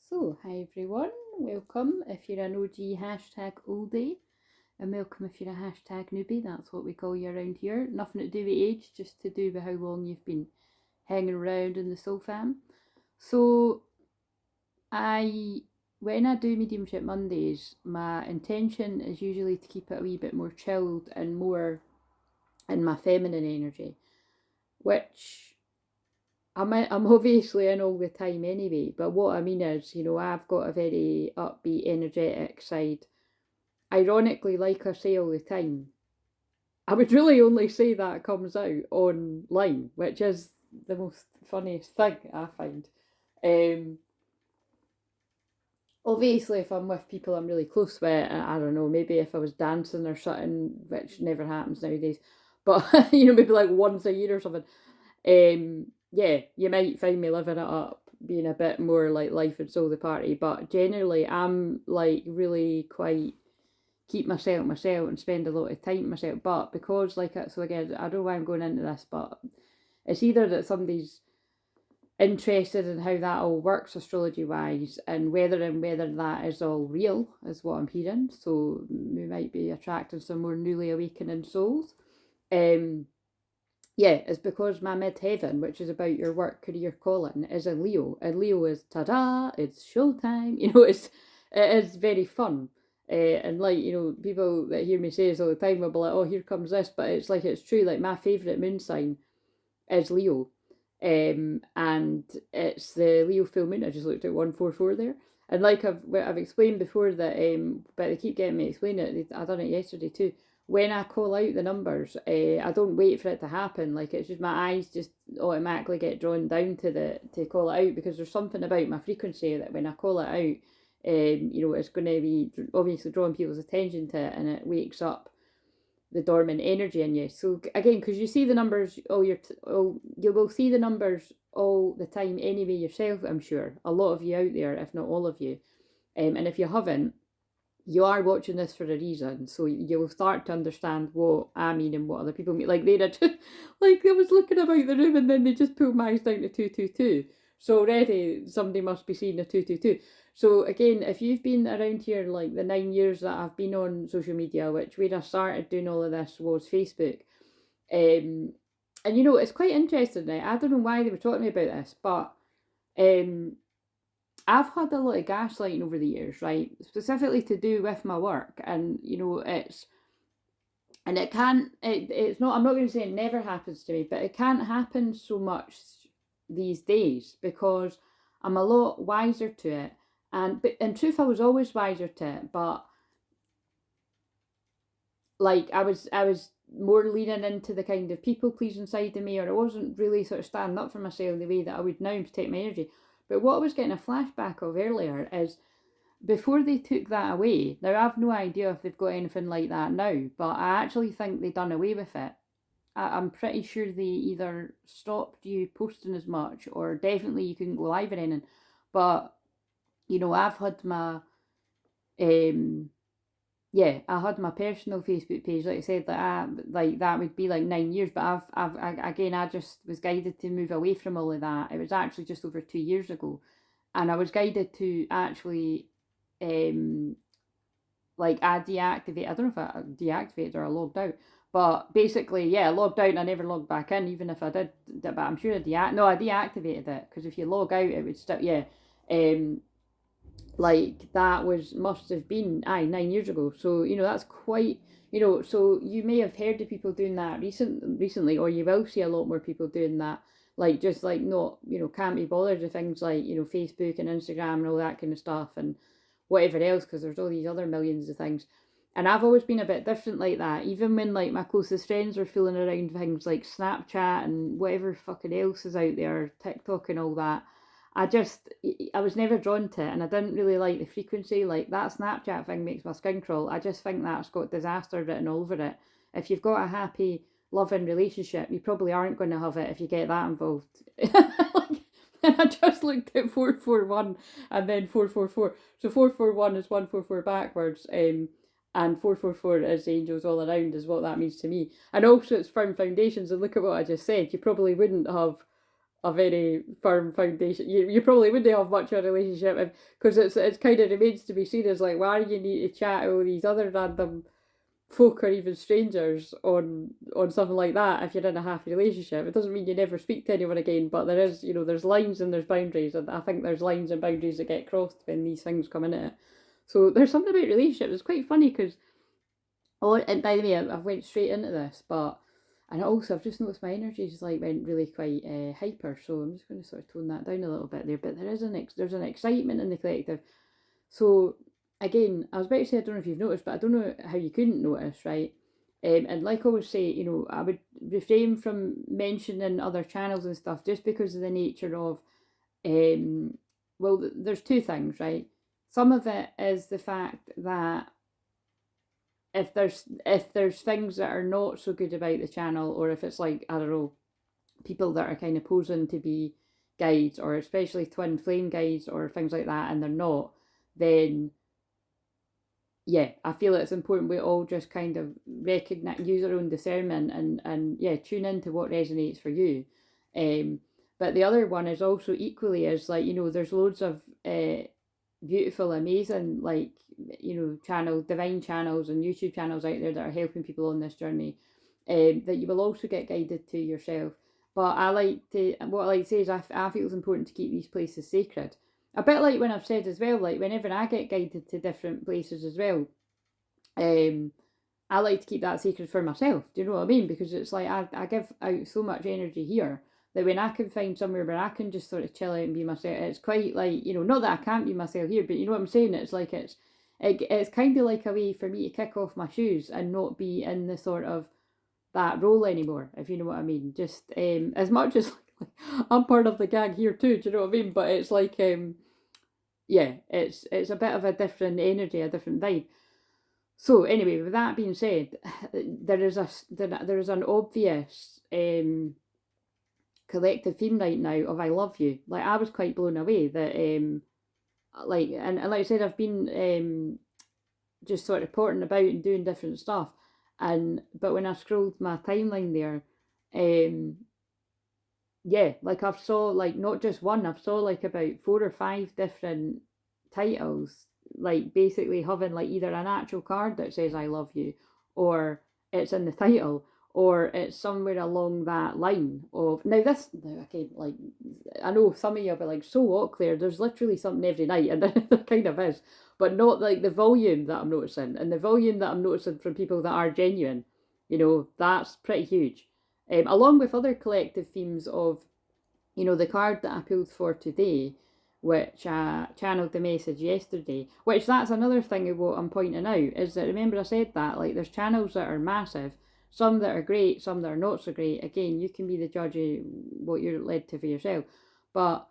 So, hi everyone, welcome if you're an OG hashtag oldie, and welcome if you're a hashtag newbie. That's what we call you around here. Nothing to do with age, just to do with how long you've been hanging around in the Soul Fam. So, when I do Mediumship Mondays, my intention is usually to keep it a wee bit more chilled and more in my feminine energy, which I'm obviously in all the time anyway, but what I mean is, I've got a very upbeat, energetic side. Ironically, like I say all the time, I would really only say that comes out online, which is the most funniest thing I find. Um, Obviously, if I'm with people I'm really close with, I don't know, maybe if I was dancing or something, which never happens nowadays, but maybe like once a year or something. Yeah, you might find me living it up, being a bit more like life and soul the party, but generally I'm like really quite keep myself and spend a lot of time myself. But because so again, I don't know why I'm going into this, but it's either that somebody's interested in how that all works astrology wise and whether that is all real is what I'm hearing. So we might be attracting some more newly awakening souls. Yeah, it's because my midheaven, which is about your work, career, calling, is a Leo. And Leo is ta-da, it's showtime. It is very fun. And people that hear me say this all the time will be like, oh, here comes this. But it's true. Like, my favourite moon sign is Leo. And it's the Leo full moon. I just looked at 144 there. And like I've explained before that, but they keep getting me to explain it. I done it yesterday too. When I call out the numbers, I don't wait for it to happen. Like, it's just my eyes just automatically get drawn down to call it out, because there's something about my frequency that when I call it out, it's going to be obviously drawing people's attention to it, and it wakes up the dormant energy in you. So again, because you see the numbers, you will see the numbers all the time anyway yourself. I'm sure a lot of you out there, if not all of you, and if you haven't, you are watching this for a reason, so you'll start to understand what I mean and what other people mean. Like they did, like I was looking about the room and then they just pulled my eyes down to 222. So already somebody must be seeing a 222. So again, if you've been around here like the 9 years that I've been on social media, which where I started doing all of this was Facebook, and it's quite interesting. Now I don't know why they were talking to me about this, but I've had a lot of gaslighting over the years, right? Specifically to do with my work, and it's not. I'm not going to say it never happens to me, but it can't happen so much these days because I'm a lot wiser to it. But in truth, I was always wiser to it, but like I was more leaning into the kind of people pleasing side of me, or I wasn't really sort of standing up for myself the way that I would now and protect my energy. But what I was getting a flashback of earlier is before they took that away. Now I've no idea if they've got anything like that now, but I actually think they done away with it. I'm pretty sure they either stopped you posting as much, or definitely you couldn't go live or anything. But I've had my yeah, I had my personal Facebook page, like I said, like that would be like 9 years. But I just was guided to move away from all of that. It was actually just over 2 years ago, and I was guided to actually, like I deactivate. I don't know if I deactivated or I logged out, but basically, yeah, I logged out and I never logged back in, even if I did. But I'm sure I deactivated it, because if you log out, it would still, yeah. Um, like that must have been 9 years ago. So that's quite, so you may have heard of people doing that recently, or you will see a lot more people doing that, like just like not can't be bothered with things like Facebook and Instagram and all that kind of stuff and whatever else, because there's all these other millions of things. And I've always been a bit different like that, even when like my closest friends were fooling around with things like Snapchat and whatever fucking else is out there, TikTok and all that. I was never drawn to it, and I didn't really like the frequency. Like that Snapchat thing makes my skin crawl. I just think that's got disaster written all over it. If you've got a happy, loving relationship, you probably aren't going to have it if you get that involved. And I just looked at 441 and then 444. So 441 is 144 backwards, and 444 is angels all around, is what that means to me. And also it's firm foundations. And look at what I just said. You probably wouldn't have a very firm foundation. You probably wouldn't have much of a relationship because it's kind of remains to be seen as like, why do you need to chat all these other random folk or even strangers on something like that if you're in a happy relationship? It doesn't mean you never speak to anyone again, but there is, there's lines and there's boundaries, and I think there's lines and boundaries that get crossed when these things come into it. So there's something about relationships. It's quite funny because, oh, and by the way, I went straight into this, but and also I've just noticed my energy just like went really quite hyper, so I'm just going to sort of tone that down a little bit there. But there is there's an excitement in the collective. So again, I was about to say I don't know if you've noticed, but I don't know how you couldn't notice, right? And like I always say, I would refrain from mentioning other channels and stuff just because of the nature of, well, there's two things, right? Some of it is the fact that if there's things that are not so good about the channel, or if it's like, I don't know, people that are kind of posing to be guides, or especially twin flame guides or things like that, and they're not, then yeah, I feel it's important we all just kind of recognize, use our own discernment, and yeah, tune into what resonates for you. But the other one is also equally is like, there's loads of beautiful, amazing, like, divine channels and YouTube channels out there that are helping people on this journey, that you will also get guided to yourself. But what I like to say is I feel it's important to keep these places sacred. A bit like when I've said as well, like whenever I get guided to different places as well, I like to keep that sacred for myself. Do you know what I mean? Because it's like I give out so much energy here that when I can find somewhere where I can just sort of chill out and be myself, it's quite like, not that I can't be myself here, but you know what I'm saying? It's like it's kind of like a way for me to kick off my shoes and not be in the sort of that role anymore, if you know what I mean. Just as much as like, I'm part of the gang here too, do you know what I mean? But it's like yeah, it's a bit of a different energy, a different vibe. So anyway, with that being said, there is an obvious collective theme right now of I love you. Like, I was quite blown away that like, and like I said, I've been just sort of porting about and doing different stuff, but when I scrolled my timeline there, yeah, like I've saw like not just one, I've saw like about 4 or 5 different titles, like basically having like either an actual card that says I love you, or it's in the title, or it's somewhere along that line of now okay, like I know some of you will be like, so what, Claire? There's literally something every night, and there kind of is, but not like the volume that I'm noticing, and the volume that I'm noticing from people that are genuine, that's pretty huge. Along with other collective themes of, the card that I pulled for today, which I channeled the message yesterday, which that's another thing of what I'm pointing out, is that, remember I said that, like, there's channels that are massive, some that are great, some that are not so great. Again, you can be the judge of what you're led to for yourself. But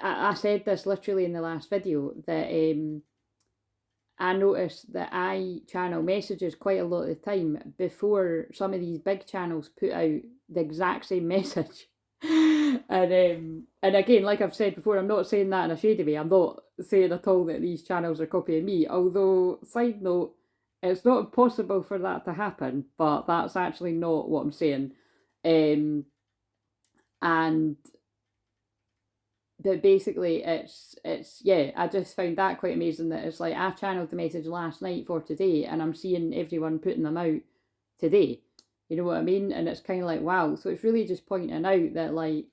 I said this literally in the last video, that I noticed that I channel messages quite a lot of the time before some of these big channels put out the exact same message. And again, like I've said before, I'm not saying that in a shady way. I'm not saying at all that these channels are copying me. Although, side note, it's not impossible for that to happen, but that's actually not what I'm saying. And but basically it's yeah, I just found that quite amazing, that it's like I channeled the message last night for today and I'm seeing everyone putting them out today. You know what I mean? And it's kind of like, wow. So it's really just pointing out that, like,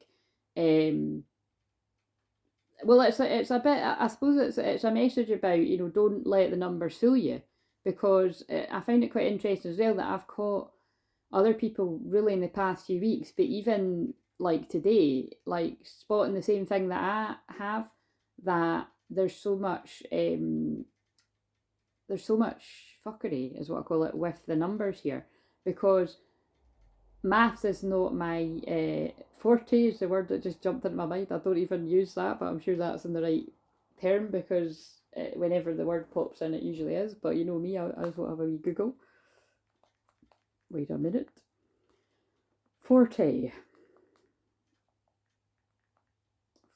well, it's a bit, I suppose it's a message about, don't let the numbers fool you, because I find it quite interesting as well that I've caught other people really in the past few weeks, but even like today, like spotting the same thing that I have, that there's so much fuckery, is what I call it, with the numbers here, because maths is not my forte, is the word that just jumped into my mind. I don't even use that, but I'm sure that's in the right term, because whenever the word pops in, it usually is. But you know me, I just want to have a wee Google. Wait a minute. Forte.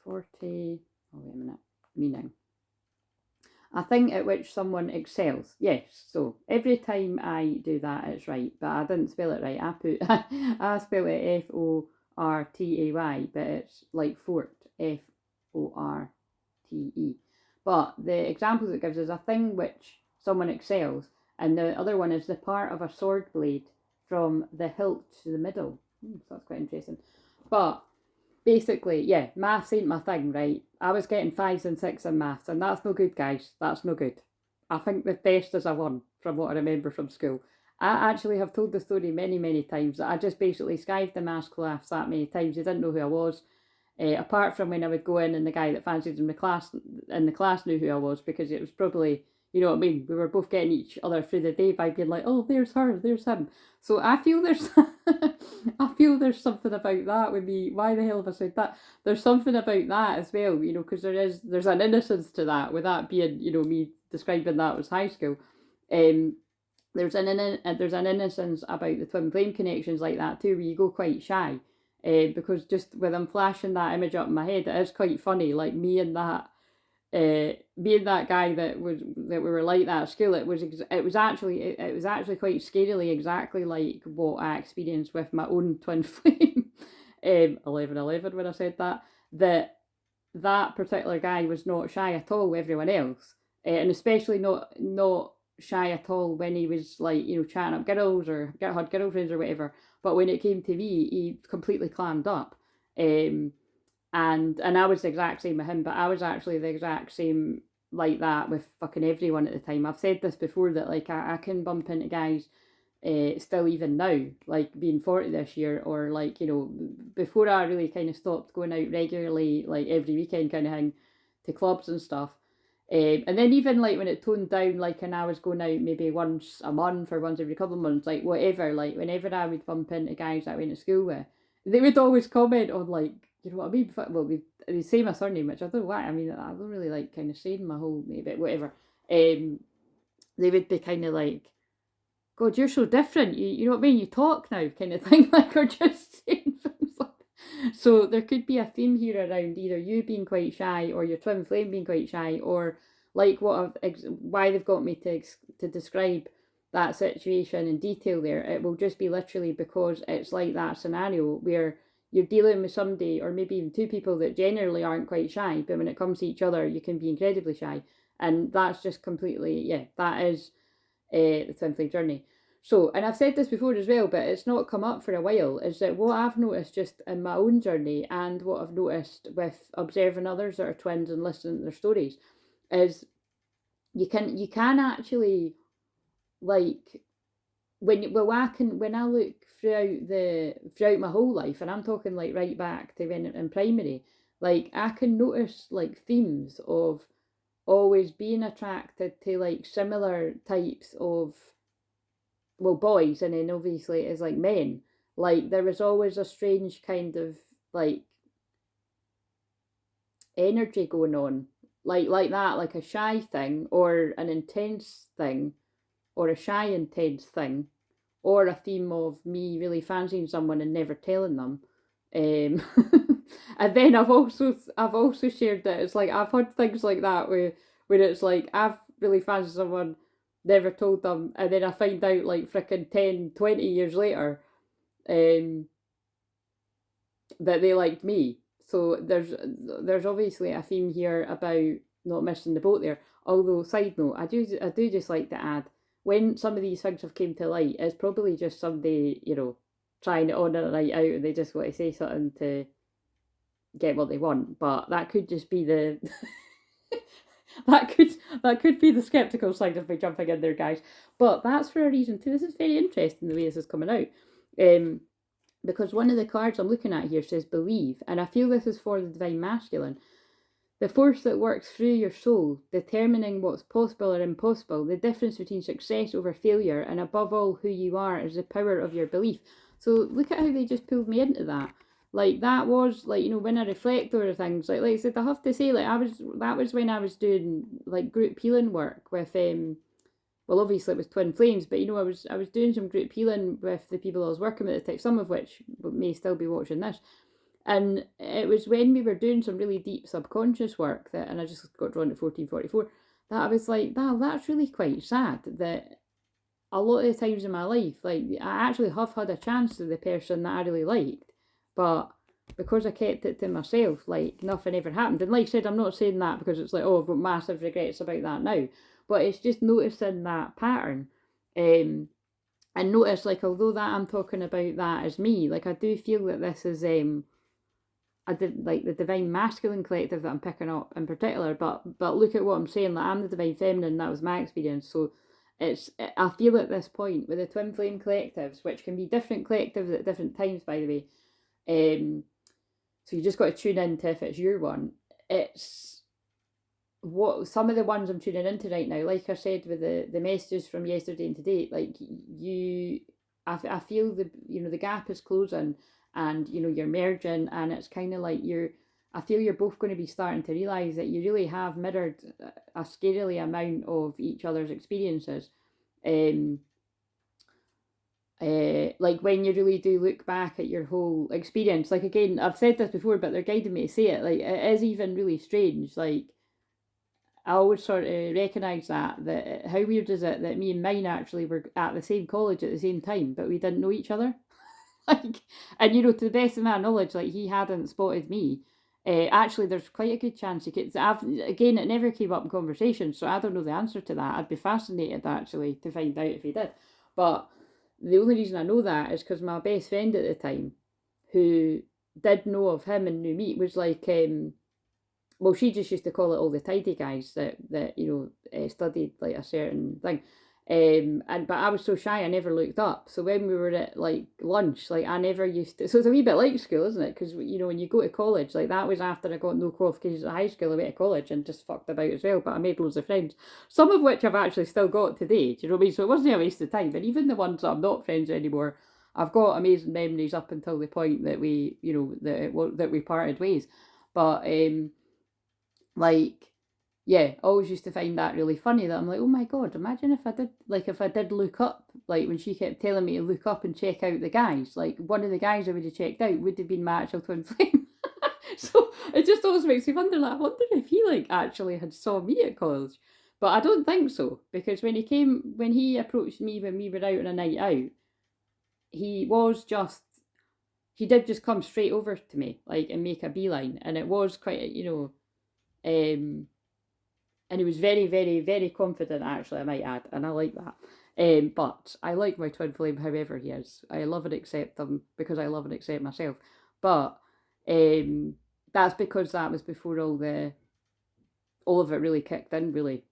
Oh, wait a minute. Meaning. A thing at which someone excels. Yes, so every time I do that, it's right, but I didn't spell it right. I spell it but it's like fort, FORTE. But the examples it gives is a thing which someone excels, and the other one is the part of a sword blade from the hilt to the middle. So that's quite interesting. But basically, yeah, maths ain't my thing, right? I was getting 5s and 6s in maths, and that's no good, guys. That's no good. I think the best is a 1, from what I remember from school. I actually have told the story many, many times that I just basically skived the maths class that many times. They didn't know who I was. Apart from when I would go in and the guy that fancied in the class knew who I was, because it was probably, you know what I mean, we were both getting each other through the day by being like, oh, there's her, there's him. So I feel there's I feel there's something about that with me. Why the hell have I said that? There's something about that as well, you know, because there's an innocence to that, with that being, you know, me describing that as high school. There's an innocence about the twin flame connections like that too, where you go quite shy. Because just with them flashing that image up in my head, it is quite funny. Like me and that guy that we were like that at school. It was actually quite scarily exactly like what I experienced with my own twin flame. 11 when I said that. That particular guy was not shy at all with everyone else, and especially not shy at all when he was like, you know, chatting up girls or had girlfriends or whatever. But when it came to me, he completely clammed up. And I was the exact same with him, but I was actually the exact same like that with fucking everyone at the time. I've said this before, that like I can bump into guys still even now, like being 40 this year, or like, you know, before I really kind of stopped going out regularly, like every weekend kind of thing, to clubs and stuff. And then even like when it toned down, like, and I was going out maybe once a month or once every couple of months, like whatever, like whenever I would bump into guys that I went to school with, they would always comment on, like, you know what I mean? Well, they say my surname, which I don't know why. I mean, I don't really like kind of saying my whole name, but whatever. They would be kind of like, God, you're so different. You know what I mean? You talk now, kind of thing, like, or just saying things like that. So there could be a theme here around either you being quite shy, or your twin flame being quite shy, or like why they've got me to describe that situation in detail there. It will just be literally because it's like that scenario where you're dealing with somebody, or maybe even two people, that generally aren't quite shy, but when it comes to each other, you can be incredibly shy. And that's just completely, yeah, that is the twin flame journey. So, and I've said this before as well, but it's not come up for a while, is that what I've noticed just in my own journey, and what I've noticed with observing others that are twins and listening to their stories, is you can actually, like, when I look throughout my whole life, and I'm talking like right back to when in primary, like I can notice like themes of always being attracted to like similar types of, well, boys, and then obviously as like men. Like there was always a strange kind of like energy going on, like that, like a shy thing, or an intense thing, or a shy intense thing, or a theme of me really fancying someone and never telling them. Um, and then I've also shared that it's like I've had things like that where it's like I've really fancied someone, never told them, and then I find out like freaking 10, 20 years later um, that they liked me. So there's obviously a theme here about not missing the boat there. Although, side note, I do just like to add, when some of these things have came to light, it's probably just somebody, you know, trying it on a night out, and they just want to say something to get what they want. But that could just be the that could be the skeptical side of me jumping in there, guys. But that's for a reason too. This is very interesting the way this is coming out. Because one of the cards I'm looking at here says believe, and I feel this is for the divine masculine. The force that works through your soul, determining what's possible or impossible, the difference between success over failure, and above all, who you are, is the power of your belief. So look at how they just pulled me into that. Like that was like, you know, when I reflect over things, like I said, I have to say, like that was when I was doing like group healing work with well, obviously it was twin flames, but you know, I was doing some group healing with the people I was working with at the time, some of which may still be watching this. And it was when we were doing some really deep subconscious work that, and I just got drawn to 1444, that I was like, that's really quite sad that a lot of the times in my life, like I actually have had a chance to the person that I really liked, but because I kept it to myself, like, nothing ever happened. And like I said, I'm not saying that because it's like, oh, I've got massive regrets about that now, but it's just noticing that pattern. And notice, like, although that I'm talking about that as me, like, I do feel that this is I did like the divine masculine collective that I'm picking up in particular, but look at what I'm saying. Like, I'm the divine feminine. That was my experience. So I feel at this point with the twin flame collectives, which can be different collectives at different times, by the way. So you just got to tune into if it's your one. It's what some of the ones I'm tuning into right now. Like I said with the messages from yesterday and today, like I feel the gap is closing, and you're merging, and it's kind of like I feel you're both going to be starting to realize that you really have mirrored a scarily amount of each other's experiences. Like when you really do look back at your whole experience, like, again, I've said this before, but they're guiding me to say it, like, it is even really strange. Like, I always sort of recognise that how weird is it that me and mine actually were at the same college at the same time, but we didn't know each other. Like, and to the best of my knowledge, like, he hadn't spotted me. Actually, there's quite a good chance he could. Again, it never came up in conversation, so I don't know the answer to that. I'd be fascinated, actually, to find out if he did. But the only reason I know that is because my best friend at the time, who did know of him and knew me, was like, well, she just used to call it all the tidy guys that studied like a certain thing. But I was so shy, I never looked up. So when we were at like lunch, like, I never used to. So it's a wee bit like school, isn't it? Because when you go to college, like, that was after I got no qualifications at high school. I went to college and just fucked about as well. But I made loads of friends, some of which I've actually still got today. Do you know what I mean? So it wasn't a waste of time. And even the ones that I'm not friends anymore, I've got amazing memories up until the point that we, that we parted ways. But like, yeah, I always used to find that really funny, that I'm like, oh my god, imagine if I did look up, like, when she kept telling me to look up and check out the guys, like, one of the guys I would have checked out would have been my actual twin flame. So it just always makes me wonder, like, I wonder if he, like, actually had saw me at college. But I don't think so, because when he approached me when we were out on a night out, he did just come straight over to me, like, and make a beeline, and it was quite, and he was very, very, very confident, actually, I might add, and I like that. But I like my twin flame however he is. I love and accept them because I love and accept myself. But that's because that was before all of it really kicked in, really,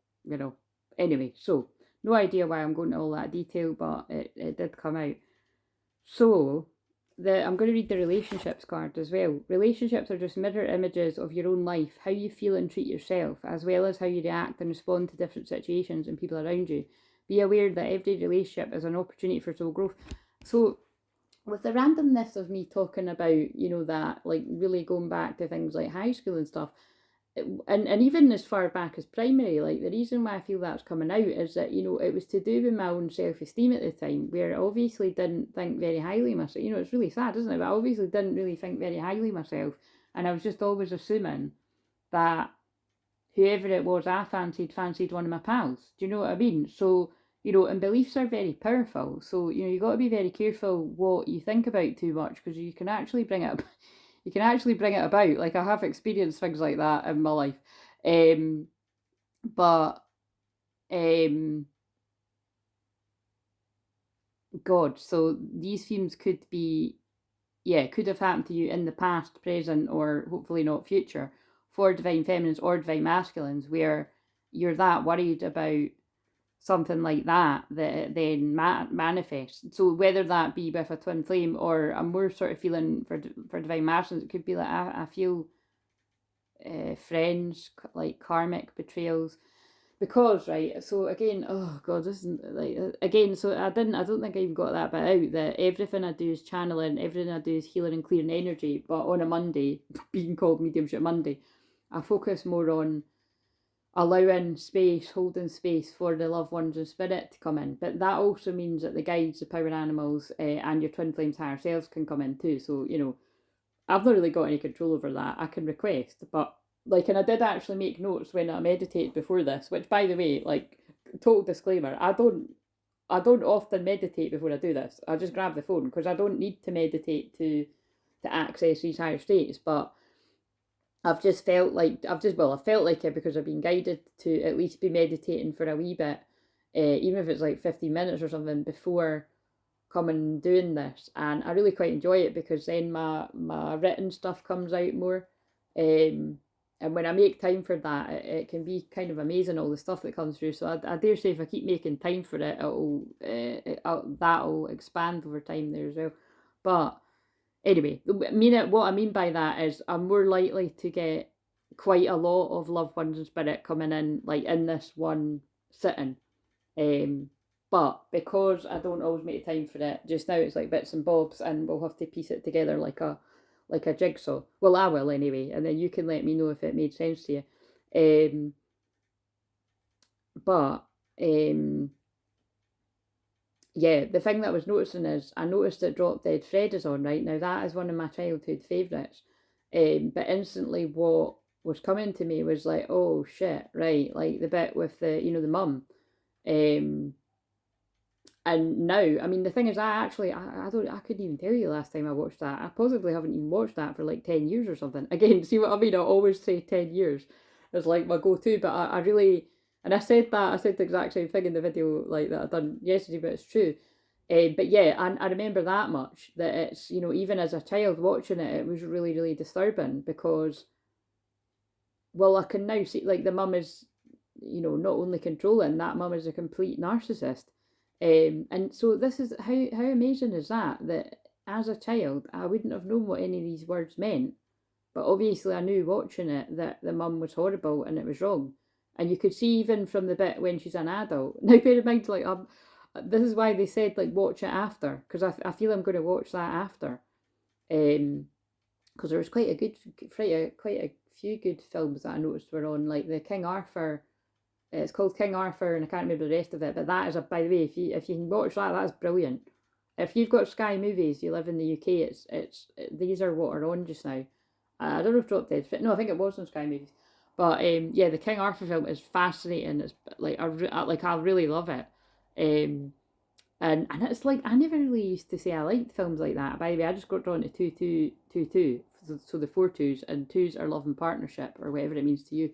Anyway, so no idea why I'm going into all that detail, but it did come out. So I'm going to read the relationships card as well. Relationships are just mirror images of your own life, how you feel and treat yourself, as well as how you react and respond to different situations and people around you. Be aware that every relationship is an opportunity for soul growth. So with the randomness of me talking about, that, like, really going back to things like high school and stuff, and even as far back as primary, like, the reason why I feel that's coming out is that, it was to do with my own self-esteem at the time, where I obviously didn't think very highly of myself. It's really sad, isn't it? But I obviously didn't really think very highly of myself, and I was just always assuming that whoever it was I fancied one of my pals. Do you know what I mean? So, and beliefs are very powerful. So, you got to be very careful what you think about too much, because you can actually bring it about. Like, I have experienced things like that in my life. But God, so these themes could have happened to you in the past, present, or hopefully not future, for divine feminines or divine masculines, where you're that worried about something like that it then manifests. So whether that be with a twin flame, or a more sort of feeling for divine masculines, it could be like, I feel friends, like karmic betrayals. Because, right, so again, oh god, this isn't like, again, so I don't think I even got that bit out, that everything I do is channeling, everything I do is healing and clearing energy. But on a Monday, being called Mediumship Monday, I focus more on allowing space, holding space for the loved ones and spirit to come in. But that also means that the guides, the power animals, and your twin flames higher selves can come in too. So, I've not really got any control over that. I can request, but, like, and I did actually make notes when I meditated before this, which, by the way, like, total disclaimer, I don't often meditate before I do this. I just grab the phone, because I don't need to meditate to to access these higher states. But I've just felt like I felt like it because I've been guided to at least be meditating for a wee bit, even if it's like 15 minutes or something before coming and doing this. And I really quite enjoy it because then my written stuff comes out more. And when I make time for that, it can be kind of amazing, all the stuff that comes through. So I dare say if I keep making time for it, that'll expand over time there as well. But anyway, what I mean by that is I'm more likely to get quite a lot of loved ones in spirit coming in, like in this one sitting. But because I don't always make time for it, just now it's like bits and bobs, and we'll have to piece it together like a jigsaw. Well, I will anyway, and then you can let me know if it made sense to you. But yeah, the thing that I was noticing is I noticed that Drop Dead Fred is on right now. That is one of my childhood favourites. But instantly what was coming to me was like, oh shit, right, like the bit with the the mum. And now, I mean, the thing is, I couldn't even tell you the last time I watched that. I possibly haven't even watched that for like 10 years or something. Again, see what I mean? I always say 10 years is like my go-to, but I really, and I said the exact same thing in the video like that I done yesterday, but it's true. But yeah, I remember that much, that it's, even as a child watching it, it was really, really disturbing because, well, I can now see, like, the mum is, not only controlling, that mum is a complete narcissist. And so this is, how amazing is that as a child, I wouldn't have known what any of these words meant. But obviously I knew watching it that the mum was horrible and it was wrong. And you could see even from the bit when she's an adult. Now bear in mind, like, this is why they said, like, watch it after. Because I feel I'm going to watch that after. Because there was quite a few good films that I noticed were on, like the King Arthur. It's called King Arthur, and I can't remember the rest of it. But that is by the way, if you can watch that, that's brilliant. If you've got Sky Movies, you live in the UK, these are what are on just now. I don't know if Drop Dead. No, I think it was on Sky Movies. But yeah, the King Arthur film is fascinating. It's like I really love it. And it's like I never really used to say I liked films like that. By the way, I just got drawn to 2-2-2-2. So the 4 twos, and twos are love and partnership, or whatever it means to you.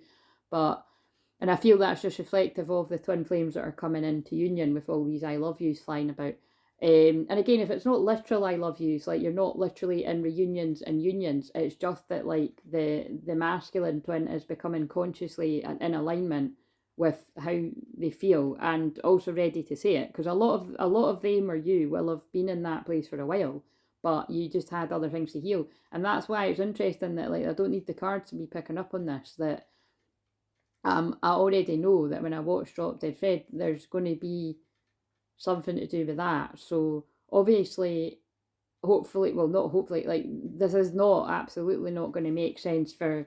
And I feel that's just reflective of the twin flames that are coming into union with all these I love yous flying about. And again, if it's not literal I love yous, like you're not literally in reunions and unions, it's just that like the masculine twin is becoming consciously in alignment with how they feel, and also ready to say it, because a lot of them or you will have been in that place for a while, but you just had other things to heal. And that's why it's interesting that, like, I don't need the cards to be picking up on this, that I already know that when I watch Drop Dead Fred, there's going to be something to do with that. So obviously, hopefully, well, not hopefully, like, this is absolutely not going to make sense for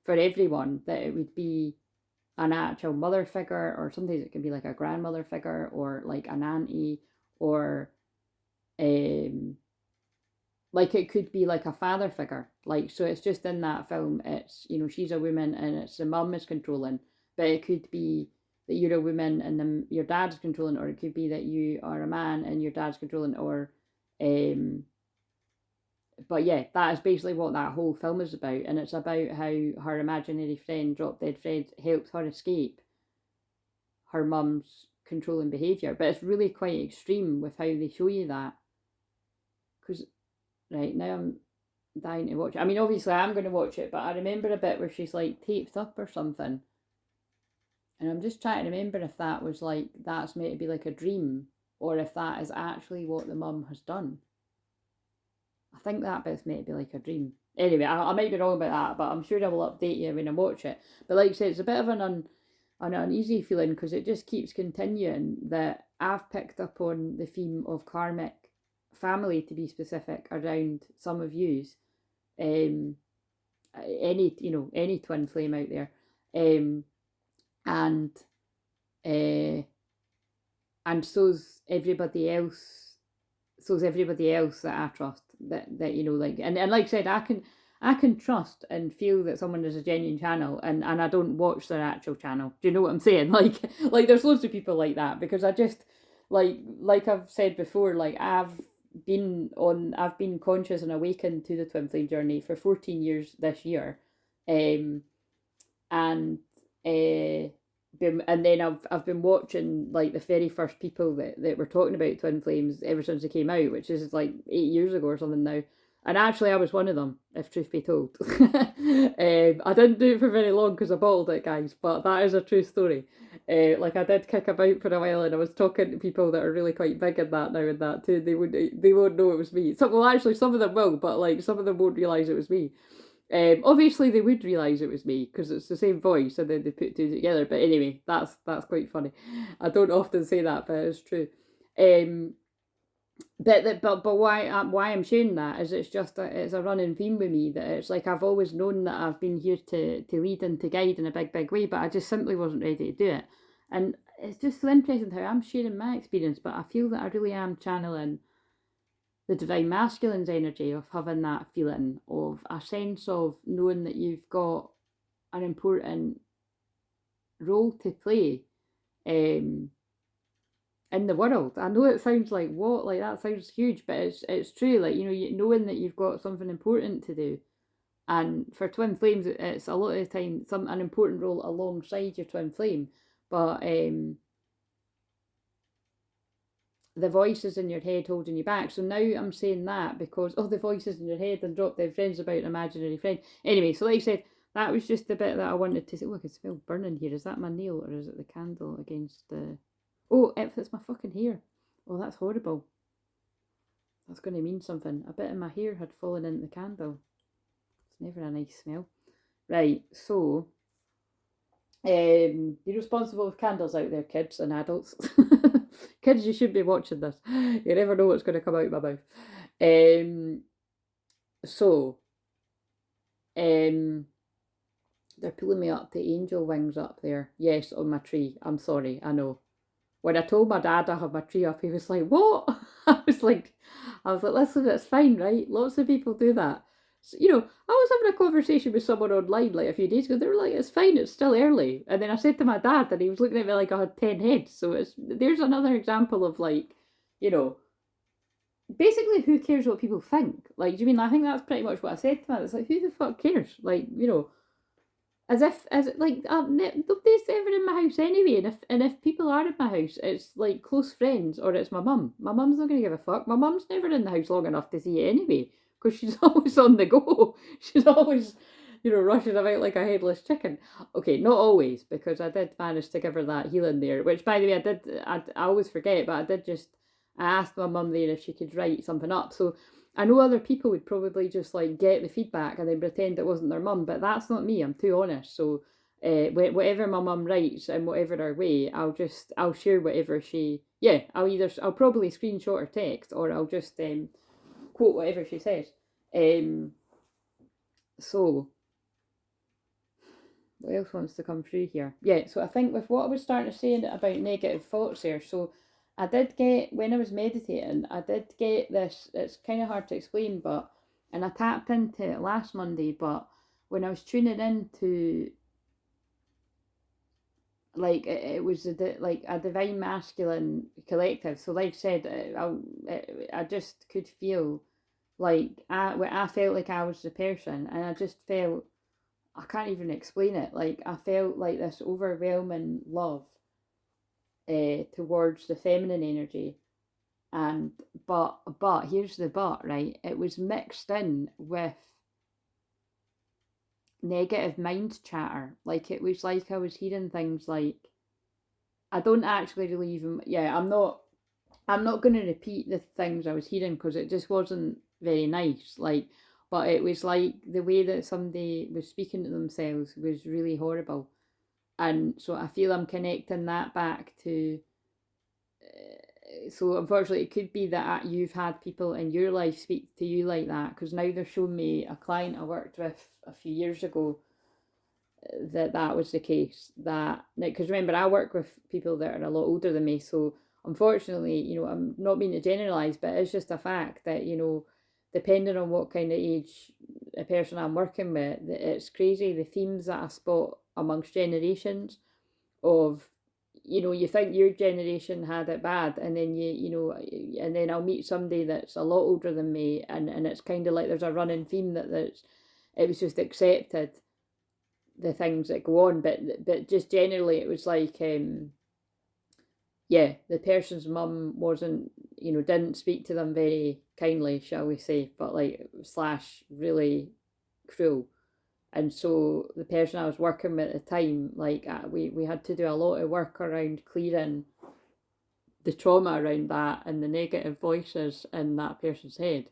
everyone, that it would be an actual mother figure, or sometimes it can be like a grandmother figure, or like an auntie, or like it could be like a father figure. Like, so it's just in that film, it's, she's a woman and it's the mum is controlling, but it could be that you're a woman and your dad's controlling, or it could be that you are a man and your dad's controlling, or but yeah, that is basically what that whole film is about. And it's about how her imaginary friend, Drop Dead Fred, helps her escape her mum's controlling behaviour. But it's really quite extreme with how they show you that. Because, right, now I'm dying to watch it. I mean, obviously I'm going to watch it, but I remember a bit where she's like taped up or something. And I'm just trying to remember if that was like, that's meant to be like a dream, or if that is actually what the mum has done. I think that bit's meant to be like a dream. Anyway, I might be wrong about that, but I'm sure I will update you when I watch it. But like I said, it's a bit of an uneasy feeling, because it just keeps continuing, that I've picked up on the theme of karmic family, to be specific, around some of yous. Any twin flame out there. And so's everybody else. So's everybody else that I trust. That like, and like I said, I can trust and feel that someone is a genuine channel, and I don't watch their actual channel. Do you know what I'm saying? Like there's loads of people like that, because I just like I've said before, like I've I've been conscious and awakened to the twin flame journey for 14 years this year. And and then I've been watching like the very first people that were talking about twin flames ever since they came out, which is like 8 years ago or something now. And actually, I was one of them, if truth be told. I didn't do it for very long because I bottled it, guys, but that is a true story. Like I did kick about for a while, and I was talking to people that are really quite big in that now and that too. They won't know it was me. Well, actually, some of them will, but like some of them won't realise it was me. Obviously, they would realise it was me because it's the same voice, and then they put two together. But anyway, that's quite funny. I don't often say that, but it's true. But why I'm sharing that is it's a running theme with me that it's like I've always known that I've been here to lead and to guide in a big way, but I just simply wasn't ready to do it. And it's just so interesting how I'm sharing my experience, but I feel that I really am channeling the divine masculine's energy of having that feeling of a sense of knowing that you've got an important role to play in the world. I know it sounds like what, like that sounds huge, but it's true. Like, you know, knowing that you've got something important to do. And for twin flames, it's a lot of the time an important role alongside your twin flame. But the voices in your head holding you back. So now I'm saying that because the voices in your head and drop their friends about an imaginary friend. Anyway, so like I said, that was just the bit that I wanted to say. Oh, I can smell burning here. Is that my nail or is it the candle against the... Oh, it's my fucking hair. Oh, that's horrible. That's going to mean something. A bit of my hair had fallen into the candle. It's never a nice smell. Right, so... be responsible with candles out there, kids and adults. Kids, you should be watching this. You never know what's going to come out of my mouth. They're pulling me up the angel wings up there. Yes, on my tree. I'm sorry, I know. When I told my dad I have my tree up, he was like, "What?" I was like, "Listen, it's fine, right? Lots of people do that." So, you know, I was having a conversation with someone online like a few days ago. They were like, "It's fine, it's still early." And then I said to my dad, and he was looking at me like I had 10 heads. So there's another example of like, you know, basically who cares what people think? Like, do you mean I think that's pretty much what I said to him? It's like, who the fuck cares? Like, you know, as like nobody's ever in my house anyway, and if people are in my house, it's like close friends or it's my mum. My mum's not gonna give a fuck. My mum's never in the house long enough to see it anyway, because she's always on the go. She's always, you know, rushing about like a headless chicken. Okay, not always, because I did manage to give her that healing there, which by the way I always forget, but I asked my mum there if she could write something up. So I know other people would probably just like get the feedback and then pretend it wasn't their mum, but that's not me. I'm too honest. So whatever my mum writes in whatever her way, I'll share whatever I'll probably screenshot her text or I'll just quote whatever she says. So what else wants to come through here? Yeah, so I think with what I was starting to say about negative thoughts there, so I did get, when I was meditating, I did get this, it's kind of hard to explain, and I tapped into it last Monday, but when I was tuning into, like, it was like a divine masculine collective, so like I said, I just could feel, like, I felt like I was the person, and I just felt, I can't even explain it, like, I felt like this overwhelming love towards the feminine energy. And but here's the but, right? It was mixed in with negative mind chatter. Like it was like I was hearing things like, I don't actually really even, I'm not going to repeat the things I was hearing because it just wasn't very nice. Like, but it was like the way that somebody was speaking to themselves was really horrible. And so I feel I'm connecting that back to, so unfortunately it could be that you've had people in your life speak to you like that, because now they're showing me a client I worked with a few years ago that was the case. That, because remember, I work with people that are a lot older than me, so unfortunately, you know, I'm not meaning to generalize, but it's just a fact that, you know, depending on what kind of age a person I'm working with, it's crazy the themes that I spot amongst generations of, you know, you think your generation had it bad, and then you know, and then I'll meet somebody that's a lot older than me, and it's kind of like there's a running theme that it was just accepted, the things that go on, but just generally it was like, yeah, the person's mum wasn't, you know, didn't speak to them very kindly, shall we say, but like slash really cruel. And so the person I was working with at the time, like we had to do a lot of work around clearing the trauma around that and the negative voices in that person's head.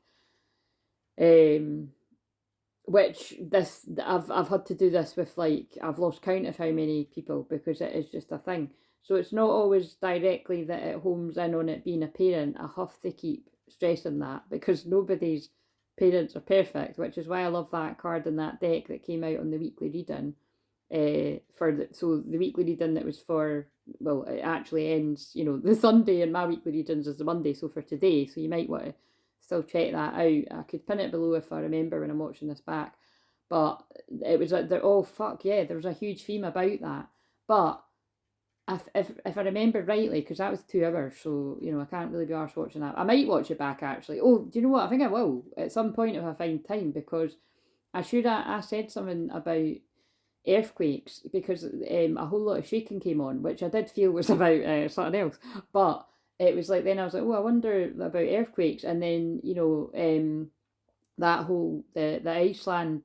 Which I've had to do this with, like, I've lost count of how many people, because it is just a thing. So it's not always directly that it homes in on it being a parent. I have to keep stressing that, because nobody's parents are perfect, which is why I love that card in that deck that came out on the weekly reading. So the weekly reading that was for, well, it actually ends, you know, the Sunday, and my weekly readings is the Monday, so for today, so you might want to still check that out. I could pin it below if I remember when I'm watching this back. But it was like, oh fuck yeah, there was a huge theme about that. But if I remember rightly, because that was 2 hours, so you know I can't really be arsed watching that. I might watch it back actually. Oh, do you know what? I think I will at some point if I find time, because I said something about earthquakes, because a whole lot of shaking came on, which I did feel was about something else. But it was like, then I was like, oh, I wonder about earthquakes, and then, you know, that whole the Iceland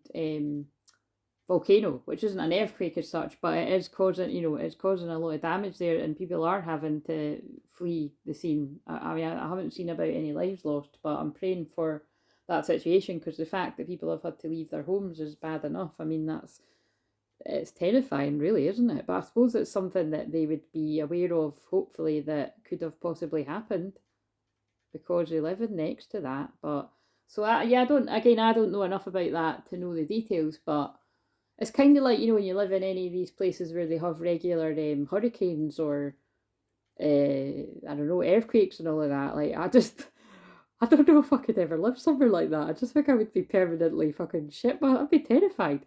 volcano, which isn't an earthquake as such, but it is causing, you know, it's causing a lot of damage there, and people are having to flee the scene. I mean, I haven't seen about any lives lost, but I'm praying for that situation, because the fact that people have had to leave their homes is bad enough. I mean, it's terrifying, really, isn't it? But I suppose it's something that they would be aware of, hopefully, that could have possibly happened, because they're living next to that. But so yeah, I don't know enough about that to know the details, but it's kind of like, you know, when you live in any of these places where they have regular hurricanes or I don't know, earthquakes and all of that. Like, I don't know if I could ever live somewhere like that. I just think I would be permanently fucking shit, but I'd be terrified.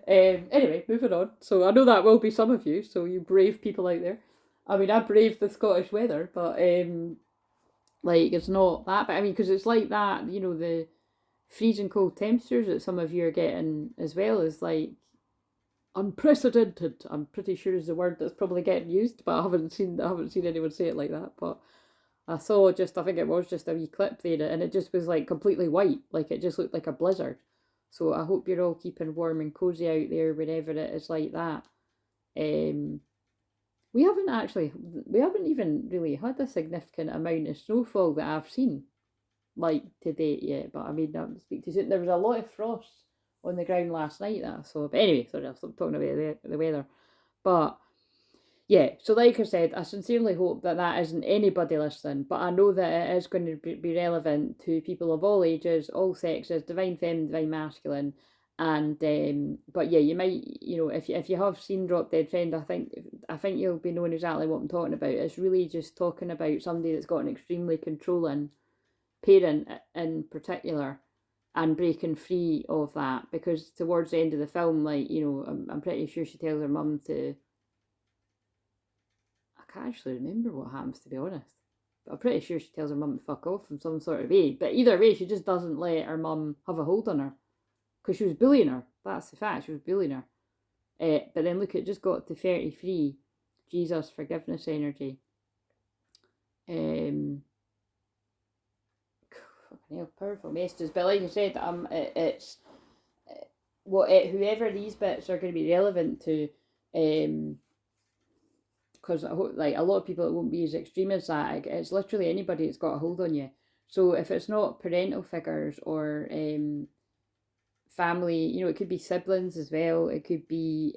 Anyway, moving on. So I know that will be some of you, so you brave people out there. I mean, I brave the Scottish weather, but like, it's not that. But I mean, because it's like that, you know, the freezing cold temperatures that some of you are getting as well is like unprecedented. I'm pretty sure is the word that's probably getting used, but I haven't seen anyone say it like that. But I saw I think it was just a wee clip there, and it just was like completely white, like it just looked like a blizzard. So I hope you're all keeping warm and cozy out there wherever it is like that. Um, we haven't even really had a significant amount of snowfall that I've seen, like, to date yet. But I mean, not speak to you. There was a lot of frost on the ground last night that I saw. But anyway, sorry, I'll stop talking about the weather. But yeah, so like I said, I sincerely hope that that isn't anybody listening, but I know that it is going to be relevant to people of all ages, all sexes, divine feminine, divine masculine. And but yeah, you might, you know, if you have seen Drop Dead Friend, I think you'll be knowing exactly what I'm talking about. It's really just talking about somebody that's got an extremely controlling parent in particular, and breaking free of that, because towards the end of the film, like, you know, I'm pretty sure she tells her mum to, I can't actually remember what happens, to be honest. But I'm pretty sure she tells her mum to fuck off in some sort of way. But either way, she just doesn't let her mum have a hold on her, because she was bullying her. That's the fact, she was bullying her. But then look, it just got to 33. Jesus, forgiveness energy. Fucking hell, powerful messages. But like I said, it's whoever these bits are going to be relevant to, because like a lot of people, it won't be as extreme as that. It's literally anybody that's got a hold on you. So if it's not parental figures or family, you know, it could be siblings as well. It could be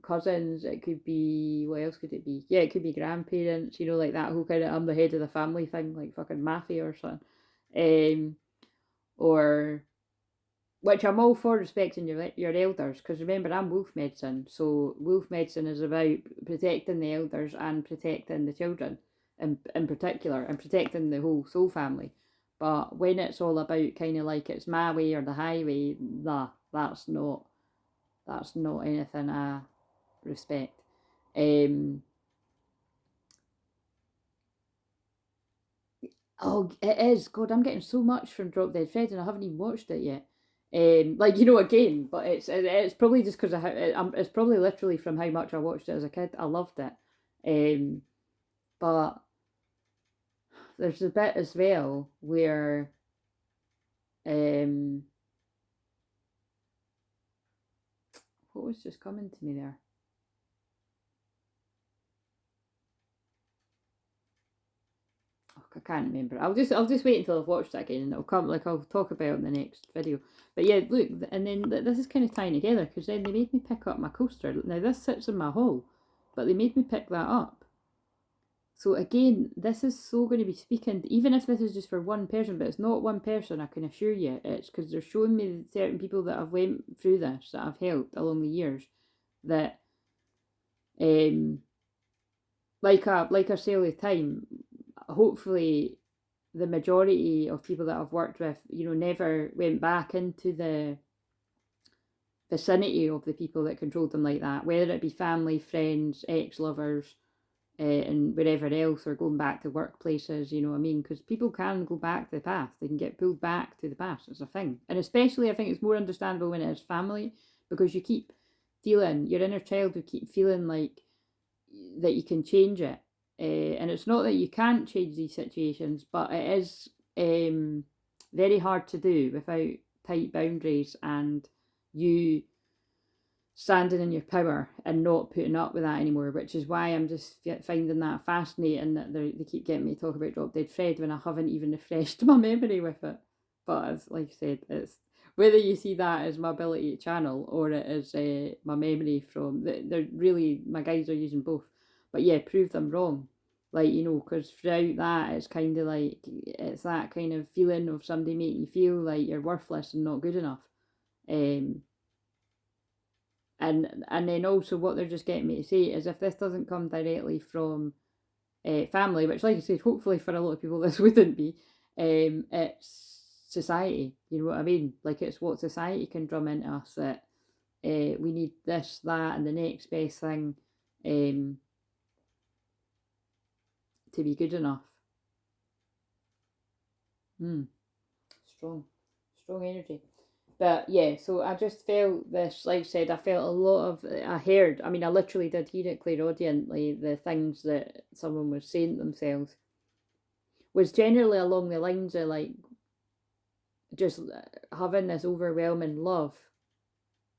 cousins. It could be, what else could it be? Yeah, it could be grandparents. You know, like that whole kind of I'm the head of the family thing, like fucking mafia or something. Or, which I'm all for, respecting your elders, because remember, I'm wolf medicine, so wolf medicine is about protecting the elders and protecting the children in particular, and protecting the whole soul family. But when it's all about kind of like it's my way or the highway, nah, that's not anything I respect. Oh, it is. God, I'm getting so much from Drop Dead Fred, and I haven't even watched it yet. Like, again, but it's probably just because it's probably literally from how much I watched it as a kid. I loved it. But there's a bit as well where what was just coming to me there? I can't remember. I'll just wait until I've watched it again, and it'll come. Like, I'll talk about it in the next video. But yeah, look, and then this is kind of tying together, because then they made me pick up my coaster. Now this sits in my hall, but they made me pick that up. So again, this is so going to be speaking, even if this is just for one person, but it's not one person, I can assure you. It's because they're showing me certain people that I've went through this, that I've helped along the years, that like I say all the time, hopefully the majority of people that I've worked with, never went back into the vicinity of the people that controlled them like that, whether it be family, friends, ex-lovers, and wherever else, or going back to workplaces, you know what I mean? Because people can go back to the past. They can get pulled back to the past. It's a thing. And especially, I think it's more understandable when it is family, because you keep feeling, your inner child will keep feeling like that you can change it. And it's not that you can't change these situations, but it is very hard to do without tight boundaries and you standing in your power and not putting up with that anymore, which is why I'm just finding that fascinating that they keep getting me to talk about Drop Dead Fred when I haven't even refreshed my memory with it. But as like I said, it's whether you see that as my ability to channel or it is my memory from, they're really, my guys are using both. But yeah, prove them wrong. Like, because throughout that, it's kind of like, it's that kind of feeling of somebody making you feel like you're worthless and not good enough. And then also what they're just getting me to say is, if this doesn't come directly from family, which, like I said, hopefully for a lot of people this wouldn't be, it's society. You know what I mean? Like, it's what society can drum into us, that we need this, that, and the next best thing to be good enough. Strong energy. But yeah, so I just felt this, like I said, I felt a lot of, I heard, I mean, I literally did hear it clairaudiently, the things that someone was saying to themselves was generally along the lines of, like, just having this overwhelming love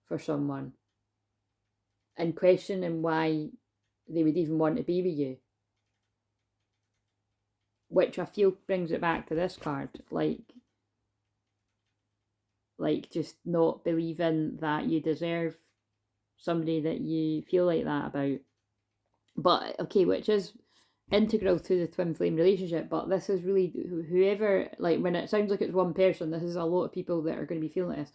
for someone and questioning why they would even want to be with you. Which I feel brings it back to this card, like just not believing that you deserve somebody that you feel like that about. But okay, which is integral to the twin flame relationship, but this is really whoever, like, when it sounds like it's one person, this is a lot of people that are going to be feeling this.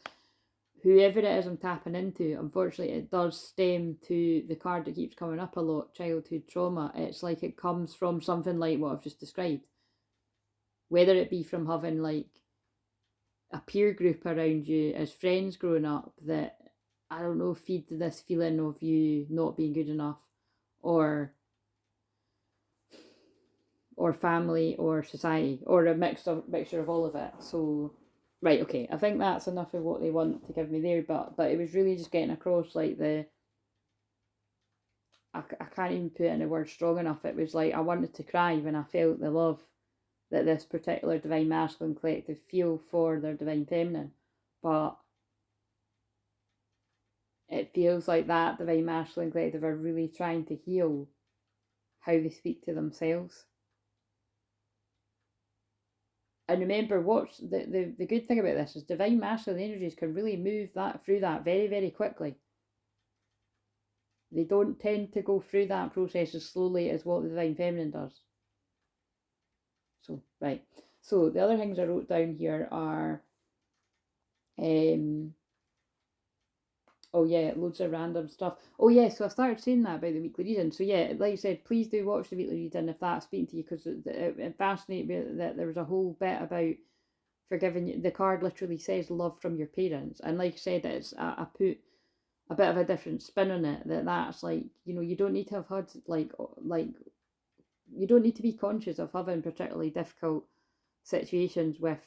Whoever it is I'm tapping into, unfortunately, it does stem to the card that keeps coming up a lot, childhood trauma. It's like it comes from something like what I've just described, whether it be from having like a peer group around you as friends growing up that, I don't know, feed this feeling of you not being good enough, or family or society, or a mixture of all of it. So right, okay, I think that's enough of what they want to give me there, but it was really just getting across, like, I can't even put it in a word strong enough. It was like I wanted to cry when I felt the love that this particular divine masculine collective feel for their divine feminine. But it feels like that divine masculine collective are really trying to heal how they speak to themselves. And remember, what's the good thing about this is divine masculine energies can really move that through that very, very quickly. They don't tend to go through that process as slowly as what the divine feminine does. So, right. So the other things I wrote down here are oh yeah, loads of random stuff. Oh yeah, so I started saying that about the weekly reading. So yeah, like I said, please do watch the weekly reading if that's speaking to you, because it fascinated me that there was a whole bit about forgiving you. The card literally says love from your parents, and like I said, it's I put a bit of a different spin on it, that's like, you don't need to have had like you don't need to be conscious of having particularly difficult situations with